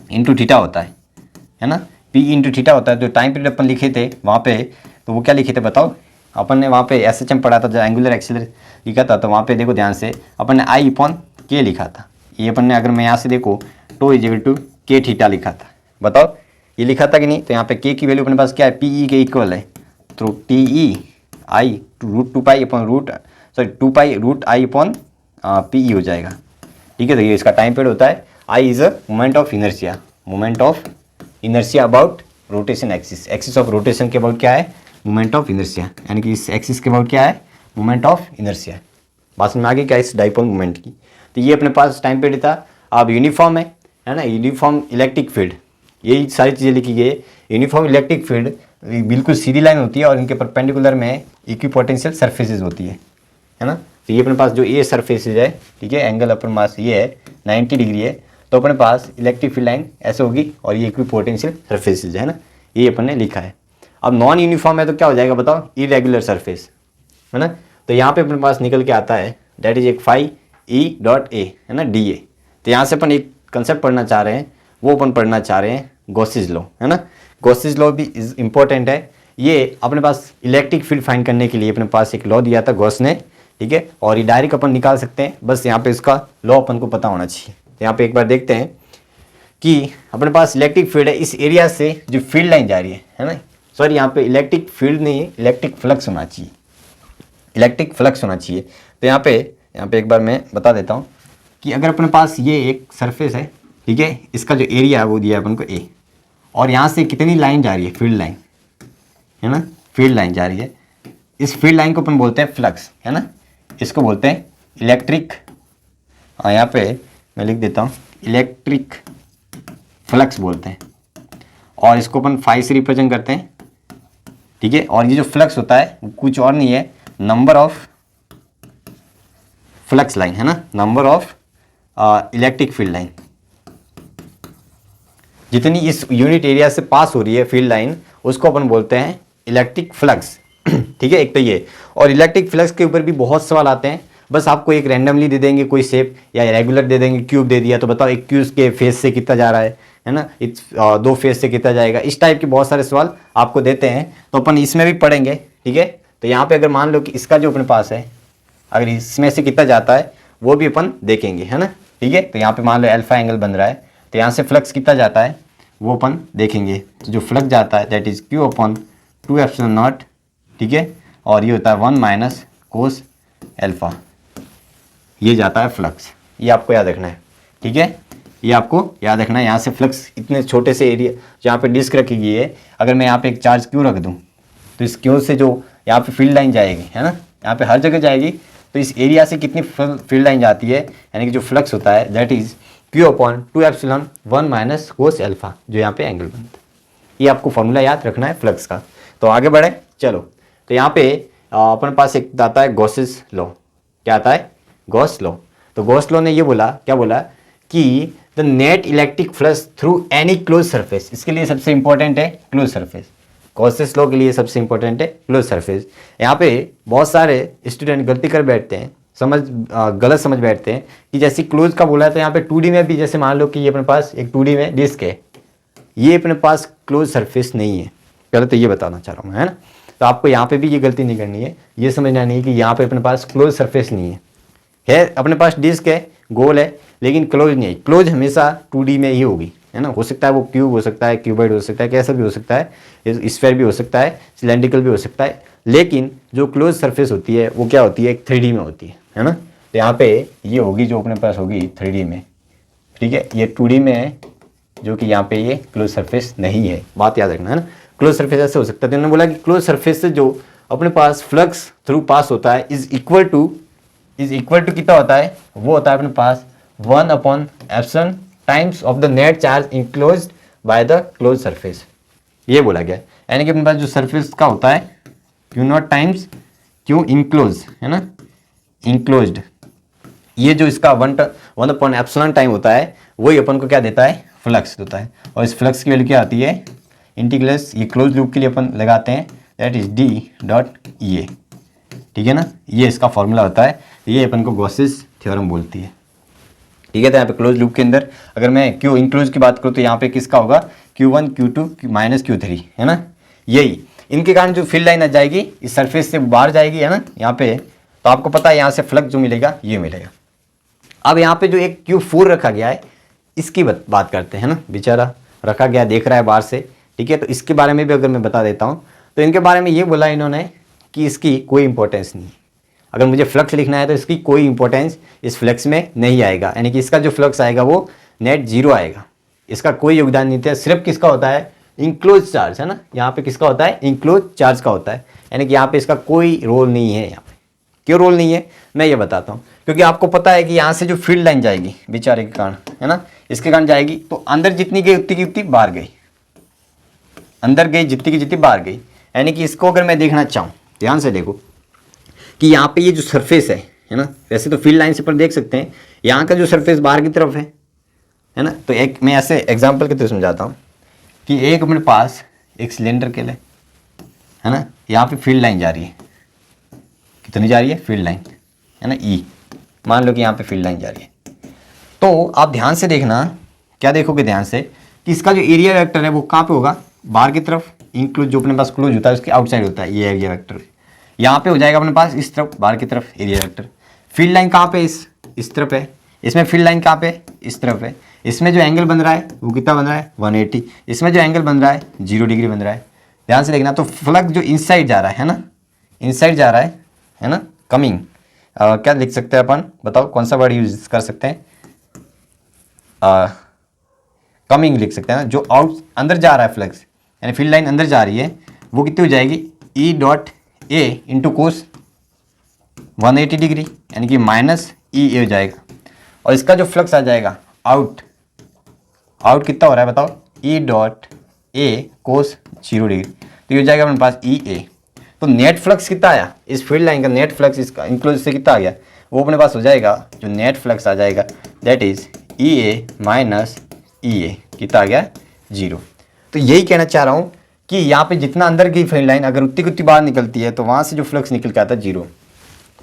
into theta होता है ना, PE इंटू थीटा होता है। जो टाइम पीरियड अपन लिखे थे वहाँ पे, तो वो क्या लिखे थे बताओ, अपन ने वहाँ पे SHM पढ़ा था, जो एंगुलर एक्सीलर लिखा था, तो वहाँ पे देखो ध्यान से, अपन ने I/K लिखा था, ये अपन ने, अगर मैं यहाँ से देखो टो = K थीटा लिखा था, बताओ ये लिखा था कि नहीं। तो यहाँ पे K की वैल्यू अपने पास क्या है, PE के इक्वल है, तो TE I root 2 pi root i upon p e हो जाएगा। ठीक है, तो ये इसका टाइम पीरियड होता है। I is a moment of inertia about rotation axis of rotation के अबाउट क्या है, मोमेंट ऑफ इनर्शिया, यानी कि इस एक्सिस के अबाउट क्या है, मोमेंट ऑफ इनर्शिया। बात में आ गई क्या इस डाइपोल मोमेंट की। तो ये अपने पास टाइम पीरियड था। अब यूनिफॉर्म है ना, यूनिफॉर्म इलेक्ट्रिक फील्ड, यही सारी चीज़ें लिखी गई है। यूनिफॉर्म इलेक्ट्रिक फील्ड बिल्कुल सीधी लाइन होती है और इनके परपेंडिकुलर में इक्विपोटेंशियल सरफेसेज होती है ना। तो ये अपने पास जो ये सरफेसेज है, ठीक है, एंगल अपने पास ये है 90 डिग्री है, तो अपने पास इलेक्ट्रिक फील्ड लाइन ऐसे होगी और ये इक्विपोटेंशियल सरफेसेज है ना, ये अपन ने लिखा है। अब नॉन यूनिफॉर्म है तो क्या हो जाएगा बताओ, इरेगुलर सरफेस है ना। तो यहाँ पे अपने पास निकल के आता है दैट इज एक फाई ई डॉट ए है ना, डी ए। तो यहाँ से अपन एक कंसेप्ट पढ़ना चाह रहे हैं, वो अपन पढ़ना चाह रहे हैं गॉसेज लॉ है ना। गॉसेज लॉ भी इम्पोर्टेंट है। ये अपने पास इलेक्ट्रिक फील्ड फाइंड करने के लिए अपने पास एक लॉ दिया था गॉस ने, ठीक है, और ये डायरेक्ट अपन निकाल सकते हैं, बस यहाँ पे इसका लॉ अपन को पता होना चाहिए। तो यहाँ पे एक बार देखते हैं कि अपने पास इलेक्ट्रिक फील्ड है, इस एरिया से जो फील्ड लाइन जा रही है ना, सॉरी यहाँ पे इलेक्ट्रिक फील्ड नहीं, इलेक्ट्रिक फ्लक्स होना चाहिए, इलेक्ट्रिक फ्लक्स होना चाहिए। तो यहाँ पे एक बार मैं बता देता हूँ कि अगर अपने पास ये एक सरफेस है, ठीक है, इसका जो एरिया है वो दिया है अपन को ए, और यहाँ से कितनी लाइन जा रही है, फील्ड लाइन है ना, फील्ड लाइन जा रही है। इस फील्ड लाइन को अपन बोलते हैं फ्लक्स है ना, इसको बोलते हैं इलेक्ट्रिक, यहाँ पे मैं लिख देता हूँ इलेक्ट्रिक फ्लक्स बोलते हैं, और इसको अपन फाई से रिप्रेजेंट करते हैं, ठीक है। और ये जो फ्लक्स होता है वो कुछ और नहीं है, नंबर ऑफ फ्लक्स लाइन है ना, number of electric field line, जितनी इस यूनिट एरिया से पास हो रही है फील्ड लाइन, उसको अपन बोलते हैं इलेक्ट्रिक फ्लक्स। ठीक है, एक तो ये, और इलेक्ट्रिक फ्लक्स के ऊपर भी बहुत सवाल आते हैं। बस आपको एक रैंडमली दे देंगे कोई शेप, या रेगुलर दे देंगे, क्यूब दे दिया तो बताओ एक क्यूब के फेस से कितना जा रहा है ना, दो फेस से कितना जाएगा, इस टाइप के बहुत सारे सवाल आपको देते हैं, तो अपन इसमें भी पढ़ेंगे। ठीक है, तो यहाँ पे अगर मान लो कि इसका जो अपने पास है, अगर इसमें से कितना जाता है वो भी अपन देखेंगे है ना। ठीक है, तो यहाँ पे मान लो अल्फा एंगल बन रहा है, तो यहाँ से फ्लक्स कितना जाता है वो अपन देखेंगे। तो जो फ्लक्स जाता है that is Q upon 2 epsilon not, ठीक है, और ये होता है 1 माइनस कोस अल्फा, ये जाता है फ्लक्स। ये आपको याद रखना है, ठीक है, ये आपको याद रखना है। यहाँ से फ्लक्स इतने छोटे से एरिया जहाँ पे डिस्क रखी गई है, अगर मैं यहाँ पे एक चार्ज क्यू रख दूँ तो इस क्यू से जो यहाँ पे फील्ड लाइन जाएगी है ना, यहाँ पे हर जगह जाएगी, तो इस एरिया से कितनी फील्ड लाइन जाती है, यानी कि जो फ्लक्स होता है that is Q upon 2 epsilon 1 minus cos alpha, जो यहाँ पे एंगल बनता है। ये आपको फॉर्मूला याद रखना है फ्लक्स का। तो आगे बढ़े चलो, तो यहाँ पे अपने पास एक आता है गॉसेस लॉ। क्या आता है, गॉस लॉ। तो गॉस लॉ ने ये बोला, क्या बोला कि the net electric flux through any close surface, इसके लिए सबसे इंपॉर्टेंट है क्लोज सरफेस। गॉसेस लॉ के लिए सबसे इंपॉर्टेंट है क्लोज सरफेस। यहाँ पे बहुत सारे स्टूडेंट गलती कर बैठते हैं, गलत समझ बैठते हैं कि जैसे क्लोज का बोला है तो यहाँ पे 2D में भी, जैसे मान लो कि ये अपने पास एक 2D में डिस्क है, ये अपने पास क्लोज सरफेस नहीं है। पहले तो ये बताना चाह रहा हूँ है ना। तो आपको यहाँ पे भी ये गलती नहीं करनी है, ये समझना नहीं है कि यहाँ पे अपने पास क्लोज सरफेस नहीं है अपने पास डिस्क है, गोल है, लेकिन क्लोज नहीं है। क्लोज हमेशा 2D में ही होगी है ना। हो सकता है वो क्यूब हो सकता है, क्यूबॉइड हो सकता है, कैसा भी हो सकता है, स्फीयर भी हो सकता है, सिलेंड्रिकल भी हो सकता है, लेकिन जो क्लोज सरफेस होती है वो क्या होती है, एक 3D में होती है ना। तो यहाँ पे ये होगी जो अपने पास होगी 3D में, ठीक है, ये 2D में है, जो कि यहाँ पे ये क्लोज सरफेस नहीं है। बात याद रखना है ना, क्लोज सरफेस ऐसे हो सकता है। तो उन्होंने बोला कि क्लोज सरफेस से जो अपने पास फ्लक्स थ्रू पास होता है इज इक्वल टू कितना होता है, वो होता है अपने पास 1 upon epsilon times of the net charge enclosed by the close surface, ये बोला गया। यानी कि अपने पास जो सरफेस का होता है Q not times Q enclose है ना, इंक्लोज्ड, ये जो इसका 1 अपॉन एप्सिलॉन टाइम होता है वही अपन को क्या देता है, फ्लक्स देता है। और इस फ्लक्स की वैल्यू क्या आती है, इंटीग्रल्स, ये क्लोज लूप के लिए अपन लगाते हैं that is D dot A, ठीक है ना, ये इसका फॉर्मूला होता है। ये अपन को गॉसेस थ्योरम बोलती है, ठीक है। तो यहाँ पे क्लोज लूप के अंदर अगर मैं क्यू इंक्लोज की बात करूँ तो यहाँ पे किसका होगा, Q1 Q2 माइनस Q3 है ना, यही इनके कारण जो फील्ड लाइन आ जाएगी इस सरफेस से बाहर जाएगी है ना यहाँ पे। तो आपको पता है यहाँ से फ्लक्स जो मिलेगा ये मिलेगा। अब यहाँ पे जो एक Q4 रखा गया है इसकी बात करते हैं ना, बेचारा रखा गया देख रहा है बाहर से, ठीक है। तो इसके बारे में भी अगर मैं बता देता हूँ तो इनके बारे में ये बोला इन्होंने कि इसकी कोई इंपॉर्टेंस नहीं है। अगर मुझे फ्लक्स लिखना है तो इसकी कोई इंपॉर्टेंस इस फ्लक्स में नहीं आएगा, यानी कि इसका जो फ्लक्स आएगा वो नेट जीरो आएगा, इसका कोई योगदान नहीं था। सिर्फ किसका होता है, इंक्लोज चार्ज, है ना, यहाँ पे किसका होता है, इंक्लोज चार्ज का होता है, यानी कि यहाँ पे इसका कोई रोल नहीं है। यहाँ पे क्यों रोल नहीं है मैं ये बताता हूँ, क्योंकि आपको पता है कि यहाँ से जो फील्ड लाइन जाएगी बेचारे के कारण, है ना, इसके कारण जाएगी, तो अंदर जितनी गई उतनी की उतनी बाहर गई, अंदर गई जितनी की जितनी बाहर गई। यानी कि इसको अगर मैं देखना चाहूँ, ध्यान से देखो कि यहाँ पे ये जो सरफेस है ना, वैसे तो फील्ड लाइन से पर देख सकते हैं, यहाँ का जो सरफेस बाहर की तरफ है ना, तो एक मैं ऐसे एग्जांपल के थ्रू समझाता हूँ कि एक अपने पास एक सिलेंडर के लिए, है ना, यहाँ पे फील्ड लाइन जा रही है, कितनी जा रही है, फील्ड लाइन, है ना, ई, मान लो कि यहाँ पे फील्ड लाइन जा रही है। तो आप ध्यान से देखना, क्या देखोगे ध्यान से कि इसका जो एरिया वेक्टर है वो कहाँ पे होगा, बाहर की तरफ, इंक्लोज जो अपने पास क्लोज होता है उसके आउटसाइड होता है ये एरिया वेक्टर, यहाँ पे हो जाएगा अपने पास इस तरफ बाहर की तरफ एरिया वेक्टर। फील्ड लाइन कहाँ पे, इस तरफ है, इसमें फील्ड लाइन कहाँ पे, इस तरफ है, इसमें जो एंगल बन रहा है वो कितना बन रहा है 180, इसमें जो एंगल बन रहा है 0 डिग्री बन रहा है। ध्यान से देखना, तो फ्लक्स जो इनसाइड जा रहा है ना, इनसाइड जा रहा है ना, कमिंग, क्या लिख सकते हैं अपन, बताओ कौन सा वर्ड यूज कर सकते हैं, कमिंग लिख सकते हैं ना, जो आउट अंदर जा रहा है फ्लक्स, यानी फील्ड लाइन अंदर जा रही है, वो कितनी हो जाएगी, E dot A into cos 180 degree, यानी कि माइनस ई ए हो जाएगा, और इसका जो फ्लक्स आ जाएगा आउट, आउट कितना हो रहा है बताओ, E dot A cos 0 degree, तो ये हो जाएगा अपने पास ई ए। तो नेट फ्लक्स कितना आया, इस फील्ड लाइन का नेट फ्लक्स इसका इंक्लोज से कितना आ गया, वो अपने पास हो जाएगा, जो नेट फ्लक्स आ जाएगा that is E A minus E A, कितना आ गया 0। तो यही कहना चाह रहा हूँ कि यहाँ पे जितना अंदर की फील्ड लाइन अगर उतनी उतनी बाहर निकलती है तो वहाँ से जो फ्लक्स निकल के आता है 0,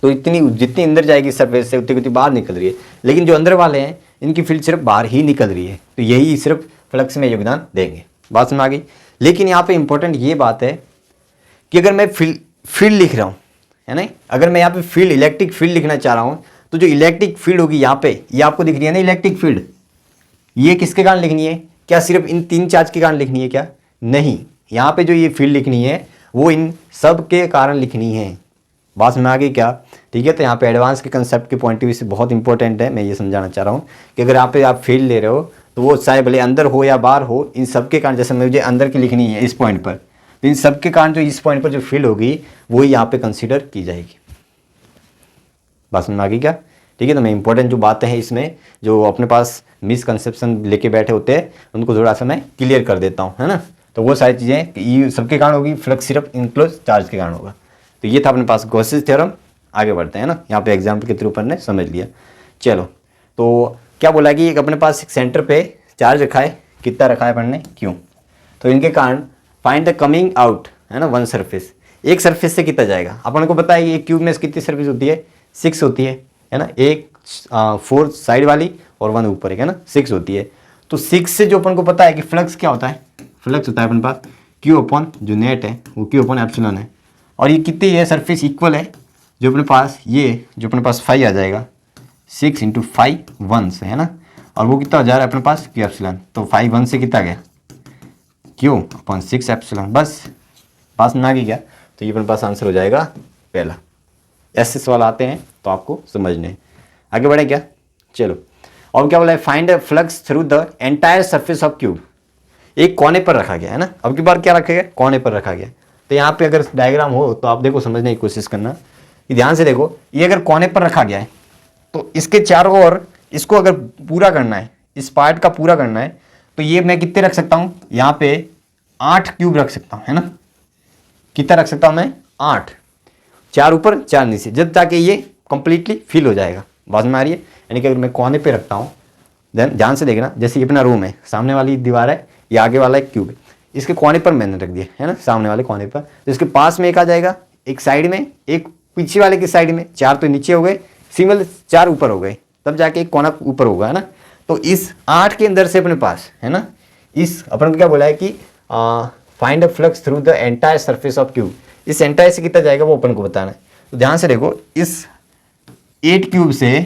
तो इतनी जितनी अंदर जाएगी सरफेस से उतनी उतनी बाहर निकल रही है, लेकिन जो अंदर वाले हैं इनकी फील्ड सिर्फ बाहर ही निकल रही है, तो यही सिर्फ फ्लक्स में योगदान देंगे। बात समझ आ गई। लेकिन यहाँ पे इंपॉर्टेंट ये बात है कि अगर मैं फील्ड लिख रहा हूँ, है ना, अगर मैं यहाँ पे फील्ड इलेक्ट्रिक फील्ड लिखना चाह रहा हूँ, तो जो इलेक्ट्रिक फील्ड होगी यहाँ पे, ये आपको दिख रही है ना इलेक्ट्रिक फील्ड, ये किसके कारण लिखनी है, क्या सिर्फ इन 3 चार्ज के कारण लिखनी है क्या, नहीं, यहाँ पे जो ये फील्ड लिखनी है वो इन सब के कारण लिखनी है। बात में आ गई क्या, ठीक है। तो यहाँ पे एडवांस के कंसेप्ट के पॉइंट ऑफ व्यू से बहुत इंपॉर्टेंट है, मैं ये समझाना चाह रहा हूँ कि अगर यहाँ पे आप फील्ड ले रहे हो तो वो चाहे भले अंदर हो या बाहर हो, इन सब के कारण, जैसे मुझे अंदर की लिखनी है इस पॉइंट पर, तो इन सब के कारण जो इस पॉइंट पर जो फील्ड होगी वही यहाँ पे कंसिडर की जाएगी। बात समझ में आ गई क्या, ठीक है। तो मैं इंपॉर्टेंट जो बातें हैं इसमें जो अपने पास मिसकंसेप्शन लेके बैठे होते हैं उनको थोड़ा सा मैं क्लियर कर देता हूँ, है ना। तो वो सारी चीज़ें ये सबके कारण होगी, फ्लक्स सिर्फ इंक्लोज चार्ज के कारण होगा। तो ये था अपने पास गॉसेस थ्योरम। आगे बढ़ते हैं ना, यहाँ पे एग्जाम्पल के थ्रू अपन ने समझ लिया। चलो, तो क्या बोला कि एक अपने पास एक सेंटर पे चार्ज रखा है, कितना रखा है अपन ने, क्यों, तो इनके कारण फाइंड द कमिंग आउट, है ना, वन सरफेस, एक सरफेस से कितना जाएगा। अपन को पता है कि एक क्यूब में कितनी सरफेस होती है, 6 होती है ना, एक 4 साइड वाली और 1 ऊपर, है ना, 6 होती है। तो 6 से जो अपन को पता है कि फ्लक्स क्या होता है, फ्लक्स होता है अपने पास क्यू अपॉन जो नेट है वो क्यू अपॉन एप्सिलॉन है, और ये कितनी है, सरफेस इक्वल है, जो अपने पास ये जो अपने पास 5 आ जाएगा, 6 × 5 1 से, है ना, और वो कितना हो जा रहा है अपने पास क्यू एप्सिलॉन, तो 5 1 से कितना गया, क्यू अपॉन 6 एप्सिलॉन। बस पास ना की क्या, तो ये अपने पास आंसर हो जाएगा पहला। ऐसे सवाल आते हैं तो आपको समझने। आगे बढ़े क्या, चलो। और क्या बोला है, find flux through the entire surface of cube, एक कोने पर रखा गया, है ना, अब की बार क्या रखा गया, कोने पर रखा गया। तो यहाँ पे अगर डायग्राम हो तो आप देखो, समझने की कोशिश करना, ध्यान से देखो, ये अगर कोने पर रखा गया है तो इसके चारों ओर इसको अगर पूरा करना है, इस पार्ट का पूरा करना है, तो ये मैं कितने रख सकता हूँ, यहाँ पे 8 क्यूब रख सकता हूँ, है ना, कितना रख सकता हूँ मैं, 8, 4 ऊपर 4 नीचे, जब जाके ये कंप्लीटली फिल हो जाएगा। बात में आ रही है, यानी कि अगर मैं कोने पे रखता हूँ, देन ध्यान से देखना, जैसे ये अपना रूम है, सामने वाली दीवार है, ये आगे वाला एक क्यूब है, इसके कोने पर मैंने रख दिया, है ना, सामने वाले कोने पर, तो इसके पास में एक आ जाएगा, एक साइड में, एक पीछे वाले की साइड में, 4 तो नीचे हो गए, सिंगल 4 ऊपर हो गए, तब जाके एक कोना ऊपर होगा, है ना। तो इस 8 के अंदर से अपने पास, है ना, इस अपन को क्या बोला है कि find a flux through the entire surface of cube, इस एंटायर से कितना जाएगा वो अपन को बताना है। तो ध्यान से देखो, इस 8 क्यूब से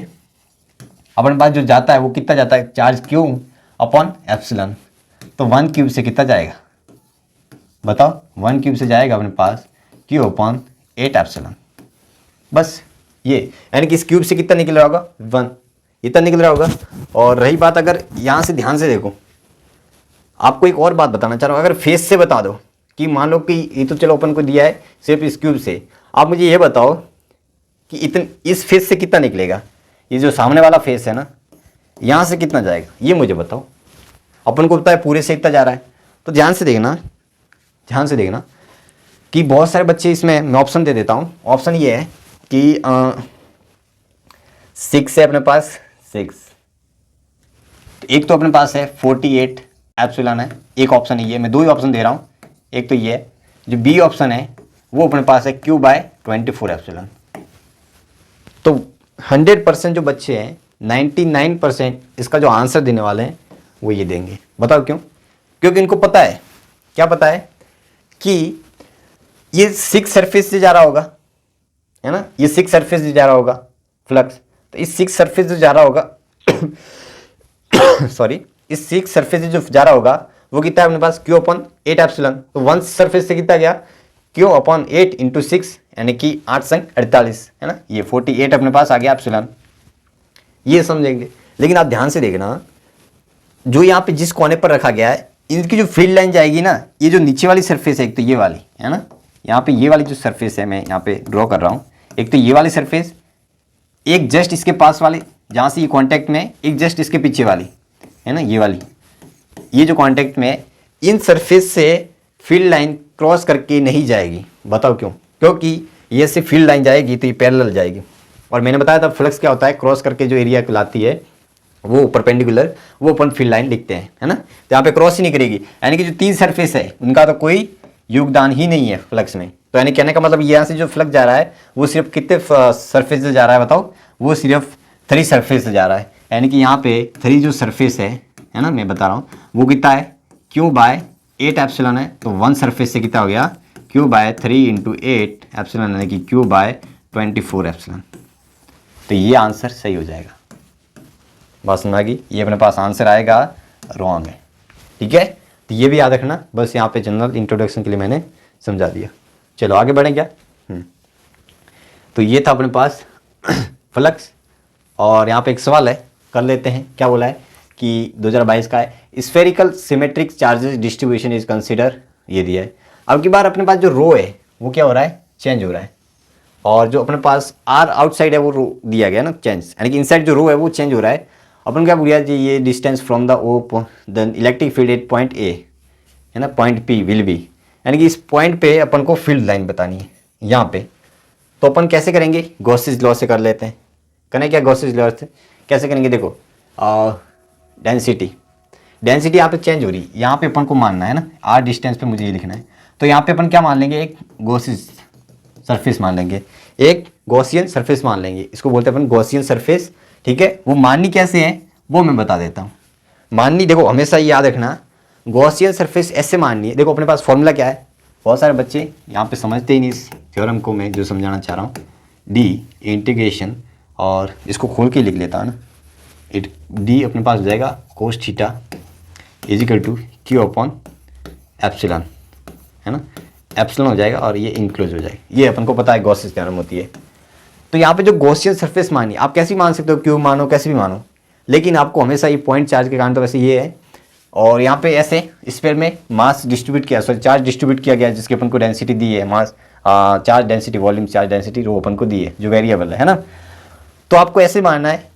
अपन पास जो जाता है वो कितना जाता है, चार्ज क्यू अपॉन एप्सिलॉन, तो 1 क्यूब से कितना जाएगा बताओ, 1 क्यूब से जाएगा अपने पास क्यू अपॉन 8 एप्सिलॉन, बस ये, यानी कि इस क्यूब से कितना निकल रहा होगा 1, इतना निकल रहा होगा। और रही बात, अगर यहाँ से ध्यान से देखो, आपको एक और बात बताना चाह रहा हूँ, अगर फेस से बता दो कि मान लो कि ये तो चलो अपन को दिया है सिर्फ इस क्यूब से, आप मुझे ये बताओ कि इस फेस से कितना निकलेगा, ये जो सामने वाला फेस है ना, यहाँ से कितना जाएगा ये मुझे बताओ। अपन को पता है पूरे से इतना जा रहा है, तो ध्यान से देखना कि बहुत सारे बच्चे, इसमें मैं ऑप्शन दे देता हूँ। ऑप्शन ये है कि 6 है अपने पास 6, तो एक तो अपने पास है 48 एप्सिलॉन है, एक ऑप्शन है ये, मैं 2 ही ऑप्शन दे रहा हूँ। एक तो ये है, जो बी ऑप्शन है वो अपने पास है Q/24 एप्सिलॉन। तो 100% जो बच्चे हैं 99% इसका जो आंसर देने वाले हैं वो ये देंगे। बताओ क्यों? क्योंकि इनको पता है, क्या पता है कि ये 6 सरफेस से जा रहा होगा, है ना, ये 6 सरफेस से जा रहा होगा फ्लक्स, तो इस 6 सरफेस से जा रहा होगा सॉरी, इस 6 सरफेस से जो जा रहा होगा वो कितना है अपने पास Q/8 एप्सिलॉन। तो 1 सरफेस से कितना गया Q/8 × 6, यानी कि 8 संग 48, है ना, ये 48 अपने पास आ गया एप्सिलॉन। ये समझेंगे। लेकिन आप ध्यान से देखना, जो यहाँ पे जिस कोने पर रखा गया है, इनकी जो फील्ड लाइन जाएगी ना, ये जो नीचे वाली सरफेस है, एक तो ये वाली है ना, यहाँ पे ये वाली जो सरफेस है मैं यहाँ पे ड्रॉ कर रहा हूँ, एक तो ये वाली सरफेस, एक जस्ट इसके पास वाली जहाँ से ये कांटेक्ट में, एक जस्ट इसके पीछे वाली है ना, ये वाली, ये जो कांटेक्ट में, इन सरफेस से फील्ड लाइन क्रॉस करके नहीं जाएगी। बताओ क्यों? क्योंकि ये से फील्ड लाइन जाएगी तो ये पैरेलल जाएगी, और मैंने बताया था फ्लक्स क्या होता है, क्रॉस करके जो एरिया कहलाती है वो परपेंडिकुलर, वो अपन फील्ड लाइन लिखते हैं, है ना। तो यहाँ पे क्रॉस ही नहीं करेगी, यानी कि जो 3 सरफेस है उनका तो कोई योगदान ही नहीं है फ्लक्स में। तो यानी कहने का मतलब यहाँ से जो फ्लक्स जा रहा है वो सिर्फ कितने सरफेस से जा रहा है बताओ? वो सिर्फ 3 सरफेस से जा रहा है, यानी कि यहाँ पे 3 जो सरफेस है ना, मैं बता रहा हूँ वो कितना है Q/8 एप्सिलॉन है। तो 1 सरफेस से कितना हो गया Q/3 × 8 एप्सिलॉन, यानी कि Q/24 एप्सिलॉन। तो ये आंसर सही हो जाएगा। बात समझ आ गई? ये अपने पास आंसर आएगा रॉन्ग है, ठीक है। तो ये भी याद रखना, बस यहाँ पे जनरल इंट्रोडक्शन के लिए मैंने समझा दिया। चलो आगे बढ़ें क्या? तो ये था अपने पास फ्लक्स, और यहाँ पे एक सवाल है, कर लेते हैं। क्या बोला है कि 2022 का है, spherical symmetric charges distribution is consider, ये दिया है। अब की बार अपने पास जो रो है वो क्या हो रहा है, चेंज हो रहा है, और जो अपने पास आर आउटसाइड है वो रो दिया गया ना, चेंज, यानी कि इनसाइड जो रो है वो चेंज हो रहा है। अपन क्या बोलिए जी, ये distance from the o the electric field at point a, है ना, पॉइंट पी विल बी, यानी कि इस पॉइंट पे अपन को फील्ड लाइन बतानी है यहाँ पे। तो अपन कैसे करेंगे? गॉसेस लॉ से कर लेते हैं। करें क्या गॉसेस लॉ से? कैसे करेंगे? देखो, डेंसिटी यहाँ पे चेंज हो रही है, यहाँ पे अपन को मानना है ना, आर डिस्टेंस पे मुझे ये लिखना है। तो यहाँ पे अपन क्या मान लेंगे? एक गॉसियन सरफेस मान लेंगे, एक गॉसियन सरफेस मान लेंगे, इसको बोलते हैं अपन गॉसियन सरफेस, ठीक है। वो माननी कैसे है वो मैं बता देता हूँ। माननी देखो, हमेशा याद रखना, गॉसियन सरफेस ऐसे माननी है। देखो अपने पास फॉर्मूला क्या है, बहुत सारे बच्चे यहाँ पे समझते ही नहीं इस थ्योरम को, मैं जो समझाना चाह रहा हूँ, डी इंटीग्रेशन, और इसको खोल के लिख लेता है ना, डी अपने पास हो जाएगा कोस थीटा इजिकल टू Q/एप्सिलॉन, है ना, एप्सिलॉन हो जाएगा और ये इंक्लोज हो जाएगा। ये अपन को पता है गॉसियन थ्योरम होती है। तो यहाँ पे जो गॉसियन सरफेस मानी, आप कैसी मान सकते हो, क्यूब मानो, कैसे भी मानो, लेकिन आपको हमेशा ये पॉइंट चार्ज के कारण तो वैसे ये है, और यहाँ पे ऐसे स्फीयर में मास डिस्ट्रीब्यूट किया, सॉरी चार्ज डिस्ट्रीब्यूट किया गया, जिसकी अपन को डेंसिटी दी है, mass charge density, volume charge density, rho अपन को दी है जो वेरिएबल है ना। तो आपको ऐसे मानना है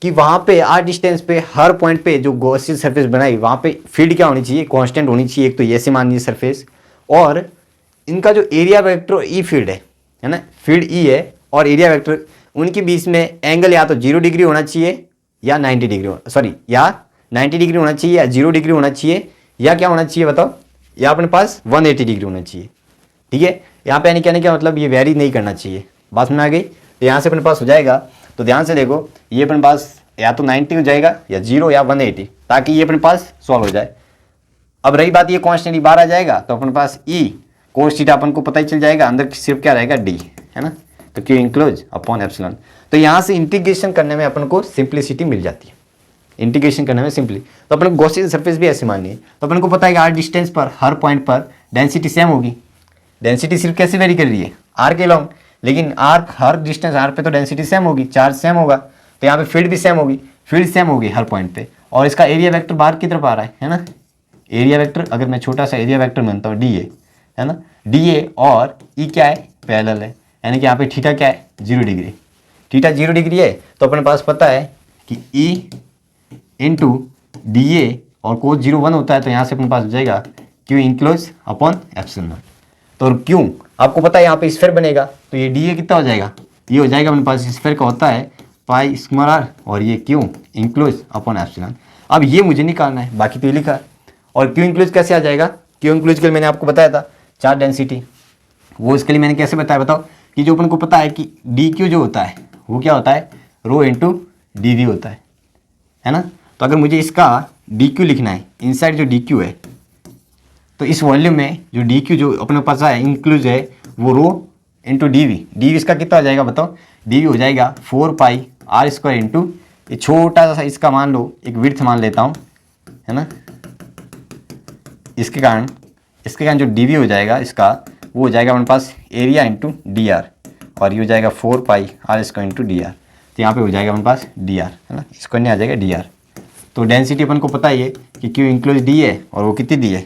कि वहाँ पे आर डिस्टेंस पे हर पॉइंट पे जो गॉसियन सरफेस बनाई, वहाँ पे फील्ड क्या होनी चाहिए, कांस्टेंट होनी चाहिए। एक तो ऐसे माननी है सरफेस, और इनका जो एरिया वेक्टर ई फील्ड है ना, फील्ड ई है और एरिया वेक्टर, उनके बीच में एंगल या तो 0 डिग्री होना चाहिए या 90 डिग्री, सॉरी या 90 डिग्री होना चाहिए या 0 डिग्री होना चाहिए, या क्या होना चाहिए बताओ, या अपने पास 180 डिग्री होना चाहिए, ठीक है। यहाँ पे यानी कहने का मतलब ये वेरी नहीं करना चाहिए। बात में आ गई? तो यहाँ से अपने पास हो जाएगा, तो ध्यान से देखो, ये अपने पास या तो 90 हो जाएगा या 0 या 180, ताकि ये अपने पास सॉल्व हो जाए। अब रही बात, ये कॉन्स्टेंट बाहर आ जाएगा तो अपने पास ई कोस थीटा अपन को पता ही चल जाएगा, अंदर सिर्फ क्या रहेगा डी, है ना, तो Q इंक्लोज अपॉन एप्सिलॉन। तो यहाँ से इंटीग्रेशन करने में अपन को सिंप्लिसिटी मिल जाती है, इंटीग्रेशन करने में सिंपली। तो अपन को गॉसियन सरफेस भी ऐसे माननी है, तो अपन को पता है कि आर डिस्टेंस पर हर पॉइंट पर डेंसिटी सेम होगी। डेंसिटी सिर्फ कैसे वेरी कर रही है, आर के लॉन्ग, लेकिन आर हर डिस्टेंस आर पे तो डेंसिटी सेम होगी, चार्ज सेम होगा, तो यहाँ पे फील्ड भी सेम होगी, फील्ड सेम होगी हर पॉइंट पे, और इसका एरिया वेक्टर बाहर की तरफ आ रहा है ना। एरिया वेक्टर अगर मैं छोटा सा एरिया वेक्टर मानता हूँ डी ए, है ना, डी ए और ई क्या है, पैरेलल है, यानी कि यहाँ पे थीटा क्या है, 0 डिग्री, थीटा 0 डिग्री है, तो अपने पास पता है कि ई इंटू डी ए और कोस 0 1 होता है, तो यहाँ से अपने पास हो जाएगा Q enclose upon epsilon not. तो क्यों आपको पता है यहाँ पे स्फीयर बनेगा, तो ये डी ए कितना हो जाएगा, ये हो जाएगा अपने पास स्फीयर का होता है पाई स्मॉल आर, और ये क्यू इंक्लोज अपॉन एप्सिलॉन। अब ये मुझे निकालना है, बाकी तो ये लिखा है। और क्यू इंक्लूज कैसे आ जाएगा, क्यू इंक्लूज के लिए मैंने आपको बताया था चार्ज डेंसिटी, वो इसके लिए मैंने कैसे बताया बताओ, कि जो अपन को पता है कि डी क्यू जो होता है वो क्या होता है, रो इंटू डी वी होता है ना। तो अगर मुझे इसका डी क्यू लिखना है, इनसाइड जो डी क्यू है, तो इस वॉल्यूम में जो डी क्यू जो अपने पास है इंक्लूज है वो रो इंटू डी वी इसका कितना हो जाएगा बताओ, डी वी हो जाएगा 4 पाई आर स्क्वायर इंटू, ये छोटा सा इसका मान लो एक विड्थ मान लेता हूँ, है ना, इसके कारण जो डी हो जाएगा इसका, वो हो जाएगा अपने पास एरिया इंटू डी आर, और ये हो जाएगा 4 pi R square into D R, तो यहाँ पे हो जाएगा अपने पास डी आर, है ना, इसको नहीं आ जाएगा डी आर। तो डेंसिटी अपन को पता ही है कि क्यू इंक्लोज डी है, और वो कितनी दी है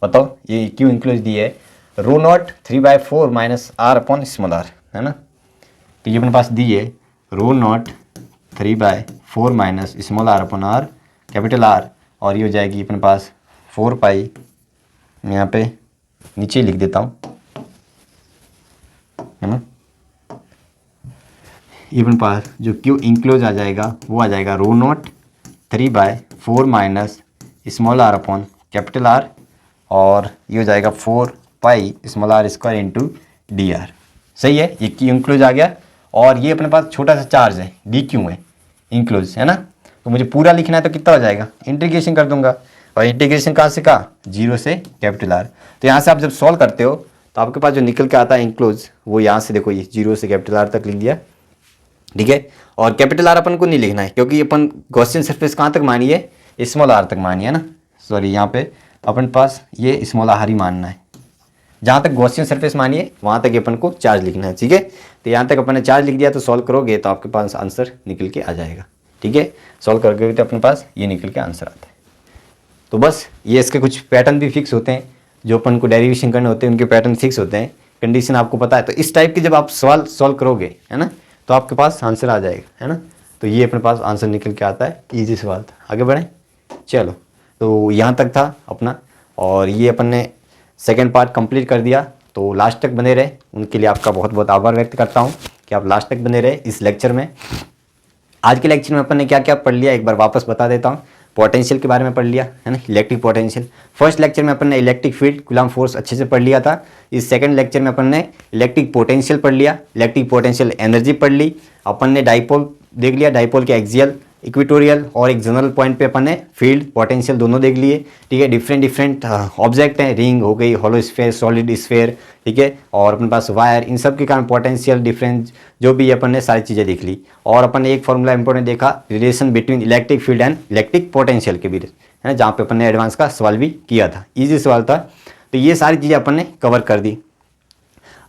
बताओ, ये क्यू इंक्लोज दी है rho not 3/4 minus R upon small R, है ना। तो ये अपने पास दी है rho not 3/4 minus small R upon R capital R, और ये हो जाएगी अपने पास 4 पाई, मैं यहाँ पे नीचे लिख देता हूँ, है ना, ये अपने पास जो क्यू इंक्लोज आ जाएगा वो आ जाएगा rho not 3/4 minus small R upon capital R, और ये हो जाएगा 4 pi small R square into D R. सही है, ये क्यू इंक्लोज आ गया, और ये अपने पास छोटा सा चार्ज है डी क्यू है इंक्लोज, है ना। तो मुझे पूरा लिखना है तो कितना हो जाएगा, इंटीग्रेशन कर दूंगा, और इंटीग्रेशन कहाँ से कहाँ, 0 से कैपिटल आर। तो यहाँ से आप जब सॉल्व करते हो तो आपके पास जो निकल के आता है इंक्लोज, वो यहाँ से देखो ये 0 से कैपिटल आर तक लिख दिया, ठीक है। और कैपिटल आर अपन को नहीं लिखना है, क्योंकि अपन गॉसियन सरफेस कहाँ तक मानी है, स्मॉल आर तक मानी है ना, सॉरी यहाँ पे अपन पास ये स्मॉल आर ही मानना है, जहाँ तक गॉसियन सरफेस मानिए वहाँ तक अपन को चार्ज लिखना है, ठीक है। तो यहाँ तक अपन ने चार्ज लिख दिया, तो सॉल्व करोगे तो आपके पास आंसर निकल के आ जाएगा, ठीक है। सॉल्व करके तो अपने पास ये निकल के आंसर आता है। तो बस ये इसके कुछ पैटर्न भी फिक्स होते हैं, जो अपन को डेरिवेशन करने होते हैं उनके पैटर्न फिक्स होते हैं, कंडीशन आपको पता है, तो इस टाइप के जब आप सवाल सॉल्व करोगे, है ना, तो आपके पास आंसर आ जाएगा, है ना। तो ये अपने पास आंसर निकल के आता है, ईजी सवाल था। आगे बढ़ें, चलो, तो यहाँ तक था अपना, और ये अपन ने सेकेंड पार्ट कंप्लीट कर दिया। तो लास्ट तक बने रहे, उनके लिए आपका बहुत बहुत आभार व्यक्त करता हूँ कि आप लास्ट तक बने रहे इस लेक्चर में। आज के लेक्चर में अपन ने क्या क्या पढ़ लिया एक बार वापस बता देता हूँ। पोटेंशियल के बारे में पढ़ लिया, है ना, इलेक्ट्रिक पोटेंशियल। फर्स्ट लेक्चर में अपन ने इलेक्ट्रिक फील्ड कूलम्ब फोर्स अच्छे से पढ़ लिया था। इस सेकंड लेक्चर में अपन ने इलेक्ट्रिक पोटेंशियल पढ़ लिया, इलेक्ट्रिक पोटेंशियल एनर्जी पढ़ ली। अपन ने डाइपोल देख लिया, डाइपोल के एक्सियल, इक्वेटोरियल और एक जनरल पॉइंट पे अपन ने फील्ड पोटेंशियल दोनों देख लिए, ठीक है। डिफरेंट ऑब्जेक्ट हैं, रिंग हो गई, होलो स्फेयर, सॉलिड स्फेयर, ठीक है, और अपने पास वायर, इन सब के कारण पोटेंशियल डिफरेंस जो भी अपन ने सारी चीज़ें देख ली। और अपन ने एक फॉर्मूला इंपॉर्टेंट देखा, relation between electric field and electric potential के बीच, है ना, जहाँ पे अपन ने एडवांस का सवाल भी किया था, ईजी सवाल था। तो ये सारी चीज़ें अपन ने कवर कर दी।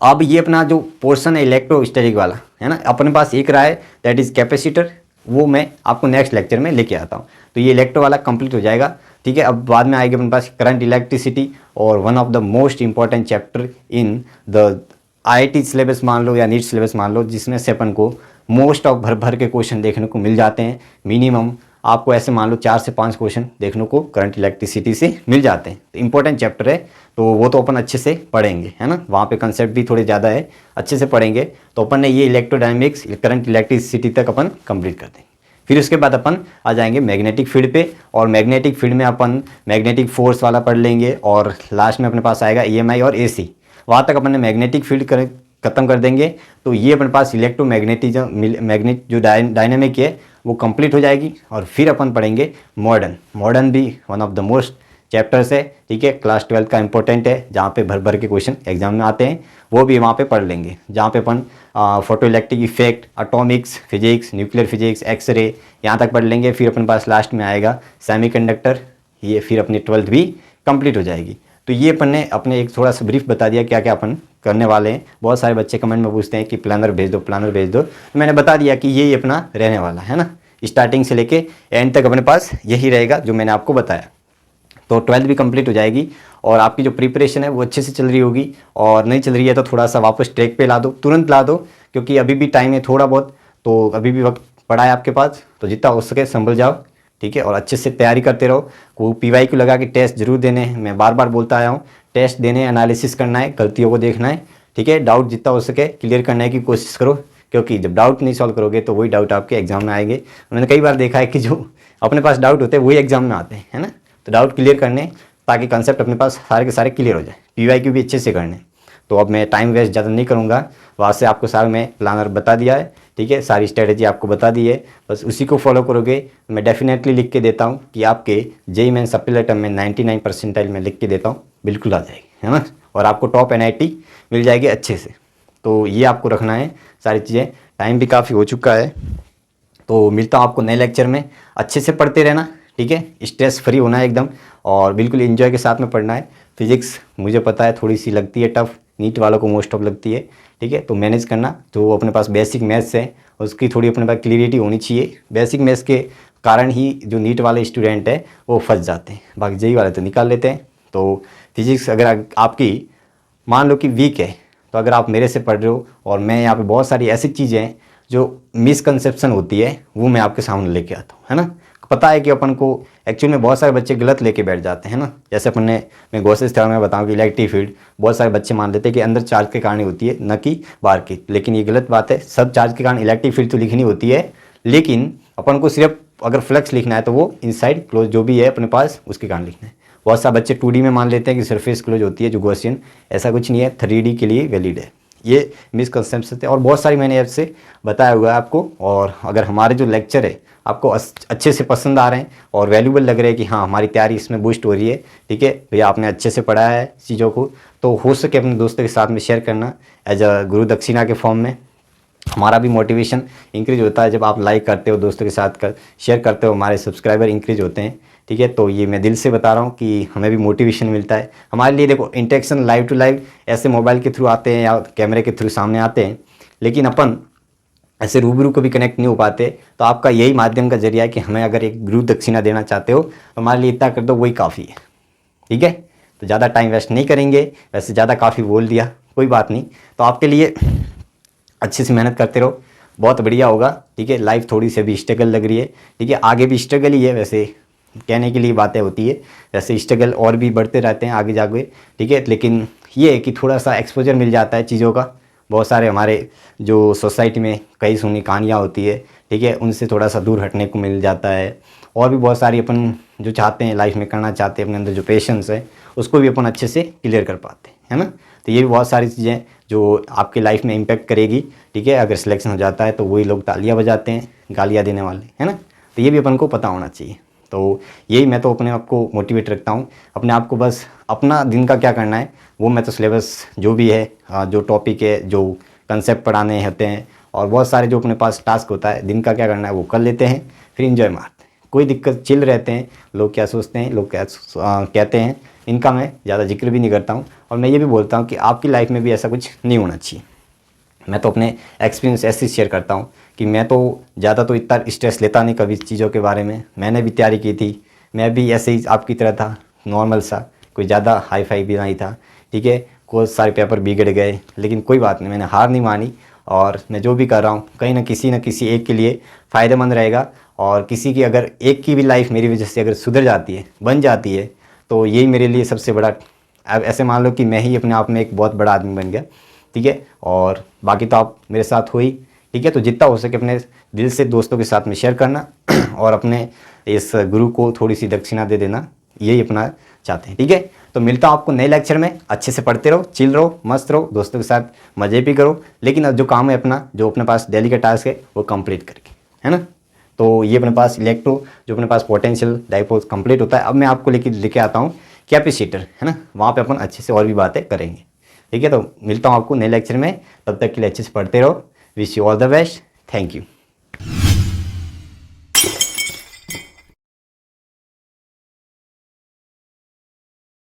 अब ये अपना जो पोर्शन है इलेक्ट्रोस्टैटिक वाला, है ना, अपने पास एक रहा है, दैट इज कैपेसिटर, वो मैं आपको नेक्स्ट लेक्चर में लेके आता हूँ। तो ये इलेक्ट्रो वाला कंप्लीट हो जाएगा, ठीक है। अब बाद में आएगी अपने पास करंट इलेक्ट्रिसिटी, और one of the most important chapter in the IIT syllabus मान लो या नीट सिलेबस मान लो, जिसमें से अपन को मोस्ट ऑफ भर भर के क्वेश्चन देखने को मिल जाते हैं। मिनिमम आपको ऐसे मान लो 4 से 5 क्वेश्चन देखने को करंट इलेक्ट्रिसिटी से मिल जाते हैं। तो इंपॉर्टेंट चैप्टर है, तो वो तो अपन अच्छे से पढ़ेंगे, है ना, वहाँ पे कंसेप्ट भी थोड़े ज़्यादा है, अच्छे से पढ़ेंगे। तो अपन ने ये इलेक्ट्रोडायनेमिक्स, करंट इलेक्ट्रिसिटी तक अपन कंप्लीट कर देंगे। फिर उसके बाद अपन आ जाएंगे मैग्नेटिक फील्ड पे, और मैग्नेटिक फील्ड में अपन मैग्नेटिक फोर्स वाला पढ़ लेंगे, और लास्ट में अपने पास आएगा ईएमआई और एसी। वहाँ तक अपन ने मैग्नेटिक फील्ड खत्म कर देंगे। तो ये अपने पास इलेक्ट्रोमैग्नेटिज्म, मैग्नेट जो डायनेमिक है वो कंप्लीट हो जाएगी। और फिर अपन पढ़ेंगे मॉडर्न भी one of the most chapters है, ठीक है, क्लास 12 का इंपॉर्टेंट है, जहाँ पे भर भर के क्वेश्चन एग्जाम में आते हैं, वो भी वहाँ पे पढ़ लेंगे, जहाँ पे अपन photo electric effect, atomics physics, nuclear physics, X-ray, यहाँ तक पढ़ लेंगे। फिर अपने पास लास्ट में आएगा सेमीकंडक्टर, ये फिर अपनी 12th भी कंप्लीट हो जाएगी। तो ये अपन ने अपने एक थोड़ा सा ब्रीफ बता दिया क्या क्या अपन करने वाले हैं। बहुत सारे बच्चे कमेंट में पूछते हैं कि प्लानर भेज दो, प्लानर भेज दो। तो मैंने बता दिया कि ये अपना रहने वाला है ना, स्टार्टिंग से लेके एंड तक अपने पास यही रहेगा जो मैंने आपको बताया। तो 12th भी कंप्लीट हो जाएगी और आपकी जो प्रिपरेशन है वो अच्छे से चल रही होगी, और नहीं चल रही है तो थोड़ा सा वापस ट्रैक पे ला दो, तुरंत ला दो, क्योंकि अभी भी टाइम है थोड़ा बहुत, तो अभी भी वक्त पड़ा है आपके पास, तो जितना हो सके संभल जाओ, ठीक है। और अच्छे से तैयारी करते रहो। वो PYQ लगा के टेस्ट जरूर देने हैं, मैं बार बार बोलता आया हूँ, टेस्ट देने, एनालिसिस करना है, गलतियों को देखना है, ठीक है। डाउट जितना हो सके क्लियर करने की कोशिश करो, क्योंकि जब डाउट नहीं सॉल्व करोगे तो वही डाउट आपके एग्जाम में आएंगे। मैंने कई बार देखा है कि जो अपने पास डाउट होते हैं वही एग्जाम में आते हैं, है ना। तो डाउट क्लियर करने, ताकि कंसेप्ट अपने पास सारे के सारे क्लियर हो जाए। PYQ भी अच्छे से करने। तो अब मैं टाइम वेस्ट ज़्यादा नहीं करूँगा, वहाँ से आपको सारा मैं प्लानर बता दिया है, ठीक है, सारी स्ट्रेटेजी आपको बता दी है, बस उसी को फॉलो करोगे। मैं डेफिनेटली लिख के देता हूँ कि आपके JEE मेन सप्लीमेंट में 99 परसेंटाइल में लिख के देता हूँ, बिल्कुल आ जाएगी, है ना। और आपको टॉप NIT मिल जाएगी अच्छे से। तो ये आपको रखना है सारी चीज़ें। टाइम भी काफ़ी हो चुका है, तो मिलता हूँ आपको नए लेक्चर में। अच्छे से पढ़ते रहना, ठीक है, स्ट्रेस फ्री होना है एकदम, और बिल्कुल एंजॉय के साथ में पढ़ना है। फिजिक्स मुझे पता है थोड़ी सी लगती है टफ, नीट वालों को मोस्ट ऑफ लगती है, ठीक है। तो मैनेज करना, जो अपने पास बेसिक मैथ्स है उसकी थोड़ी अपने पास क्लियरिटी होनी चाहिए। बेसिक मैथ्स के कारण ही जो नीट वाले स्टूडेंट है वो फंस जाते हैं, बाकी JEE वाले तो निकाल लेते हैं। तो फिजिक्स अगर आपकी मान लो कि वीक है, तो अगर आप मेरे से पढ़ रहे हो, और मैं यहाँ पे बहुत सारी ऐसी चीज़ें हैं जो मिसकंसेप्शन होती है वो मैं आपके सामने लेके आता हूँ, है ना। पता है कि अपन को एक्चुअल में बहुत सारे बच्चे गलत लेके बैठ जाते हैं ना। जैसे अपन ने, मैं गॉसेस थ्योरम में बताऊँ कि इलेक्ट्रिक फील्ड, बहुत सारे बच्चे मान लेते हैं कि अंदर चार्ज के कारण होती है, न कि बाहर की, लेकिन ये गलत बात है। सब चार्ज के कारण इलेक्ट्रिक फील्ड तो लिखनी होती है, लेकिन अपन को सिर्फ अगर फ्लक्स लिखना है तो वो इनसाइड क्लोज जो भी है अपने पास उसके कारण लिखना है। बहुत सारे बच्चे 2D में मान लेते हैं कि सरफेस क्लोज होती है जो गॉसियन, ऐसा कुछ नहीं है, 3D के लिए वैलिड है। ये मिसकंसेप्शन थे, और बहुत सारी मैंने आपसे बताया हुआ है आपको। और अगर हमारे जो लेक्चर है आपको अच्छे से पसंद आ रहे हैं और वैल्यूबल लग रहे हैं कि हाँ हमारी तैयारी इसमें बूस्ट हो रही है, ठीक है भैया, आपने अच्छे से पढ़ाया है चीज़ों को, तो हो सके अपने दोस्तों के साथ में शेयर करना एज अ गुरु दक्षिणा के फॉर्म में। हमारा भी मोटिवेशन इंक्रीज होता है जब आप लाइक करते हो, दोस्तों के साथ शेयर करते हो, हमारे सब्सक्राइबर इंक्रीज होते हैं, ठीक है। तो ये मैं दिल से बता रहा हूँ कि हमें भी मोटिवेशन मिलता है। हमारे लिए देखो इंटरेक्शन लाइव टू लाइव ऐसे मोबाइल के थ्रू आते हैं या कैमरे के थ्रू सामने आते हैं, लेकिन अपन ऐसे रूबरू कभी कनेक्ट नहीं हो पाते। तो आपका यही माध्यम का जरिया है कि हमें अगर एक गुरु दक्षिणा देना चाहते हो तो हमारे लिए इतना कर दो, वही काफ़ी है, ठीक है। तो ज़्यादा टाइम वेस्ट नहीं करेंगे, वैसे ज़्यादा काफ़ी बोल दिया, कोई बात नहीं। तो आपके लिए अच्छे से मेहनत करते रहो, बहुत बढ़िया होगा, ठीक है। लाइफ थोड़ी सी भी स्ट्रगल लग रही है, ठीक है, आगे भी स्ट्रगल ही है, वैसे कहने के लिए बातें होती है, वैसे स्ट्रगल और भी बढ़ते रहते हैं आगे जाके, ठीक है। लेकिन ये है कि थोड़ा सा एक्सपोजर मिल जाता है चीज़ों का। बहुत सारे हमारे जो सोसाइटी में कई सुनी कहानियाँ होती है, ठीक है, उनसे थोड़ा सा दूर हटने को मिल जाता है। और भी बहुत सारी अपन जो चाहते हैं लाइफ में करना चाहते हैं, अपने अंदर जो पेशेंस है उसको भी अपन अच्छे से क्लियर कर पाते हैं, है ना। तो ये भी बहुत सारी चीज़ें जो आपकी लाइफ में इम्पैक्ट करेगी, ठीक है। अगर सिलेक्शन हो जाता है तो वही लोग तालियां बजाते हैं, गालियां देने वाले, है ना। तो ये भी अपन को पता होना चाहिए। तो यही मैं तो अपने आप को मोटिवेट रखता हूँ, अपने आप को बस अपना दिन का क्या करना है वो मैं तो सिलेबस जो भी है, जो टॉपिक है, जो कंसेप्ट पढ़ाने होते हैं, और बहुत सारे जो अपने पास टास्क होता है दिन का क्या करना है वो कर लेते हैं, फिर इंजॉय मारते हैं, कोई दिक्कत, चिल रहते हैं। लोग क्या सोचते हैं, लोग क्या कहते हैं, इनका मैं ज़्यादा जिक्र भी नहीं करता हूँ। और मैं ये भी बोलता हूँ कि आपकी लाइफ में भी ऐसा कुछ नहीं होना चाहिए। मैं तो अपने एक्सपीरियंस ऐसे शेयर करता हूँ कि मैं तो ज़्यादा तो इतना स्ट्रेस लेता नहीं कभी चीज़ों के बारे में। मैंने भी तैयारी की थी, मैं भी ऐसे ही आपकी तरह था, नॉर्मल सा, कोई ज़्यादा हाई फाई भी नहीं था, ठीक है। बहुत सारे पेपर बिगड़ गए, लेकिन कोई बात नहीं, मैंने हार नहीं मानी। और मैं जो भी कर रहा हूँ कहीं ना किसी एक के लिए फ़ायदेमंद रहेगा। और किसी की अगर एक की भी लाइफ मेरी वजह से अगर सुधर जाती है, बन जाती है, तो यही मेरे लिए सबसे बड़ा। अब ऐसे मान लो कि मैं ही अपने आप में एक बहुत बड़ा आदमी बन गया, ठीक है। और बाकी तो आप मेरे साथ हो ही, ठीक है। तो जितना हो सके अपने दिल से दोस्तों के साथ में शेयर करना और अपने इस गुरु को थोड़ी सी दक्षिणा दे देना, यही अपना चाहते हैं, ठीक है। तो मिलता हूँ आपको नए लेक्चर में। अच्छे से पढ़ते रहो, चिल रहो, मस्त रहो, दोस्तों के साथ मज़े भी करो, लेकिन अब जो काम है अपना, जो अपने पास डेली का टास्क है वो कंप्लीट करके, है ना। तो ये अपने पास इलेक्ट्रो, जो अपने पास पोटेंशियल डाइपोल कंप्लीट होता है। अब मैं आपको लेके आता हूँ कैपेसिटर, है ना, वहाँ पे अपन अच्छे से और भी बातें करेंगे, ठीक है। तो मिलता हूँ आपको नए लेक्चर में, तब तक के लिए अच्छे से पढ़ते रहो। Wish you all the best, thank you.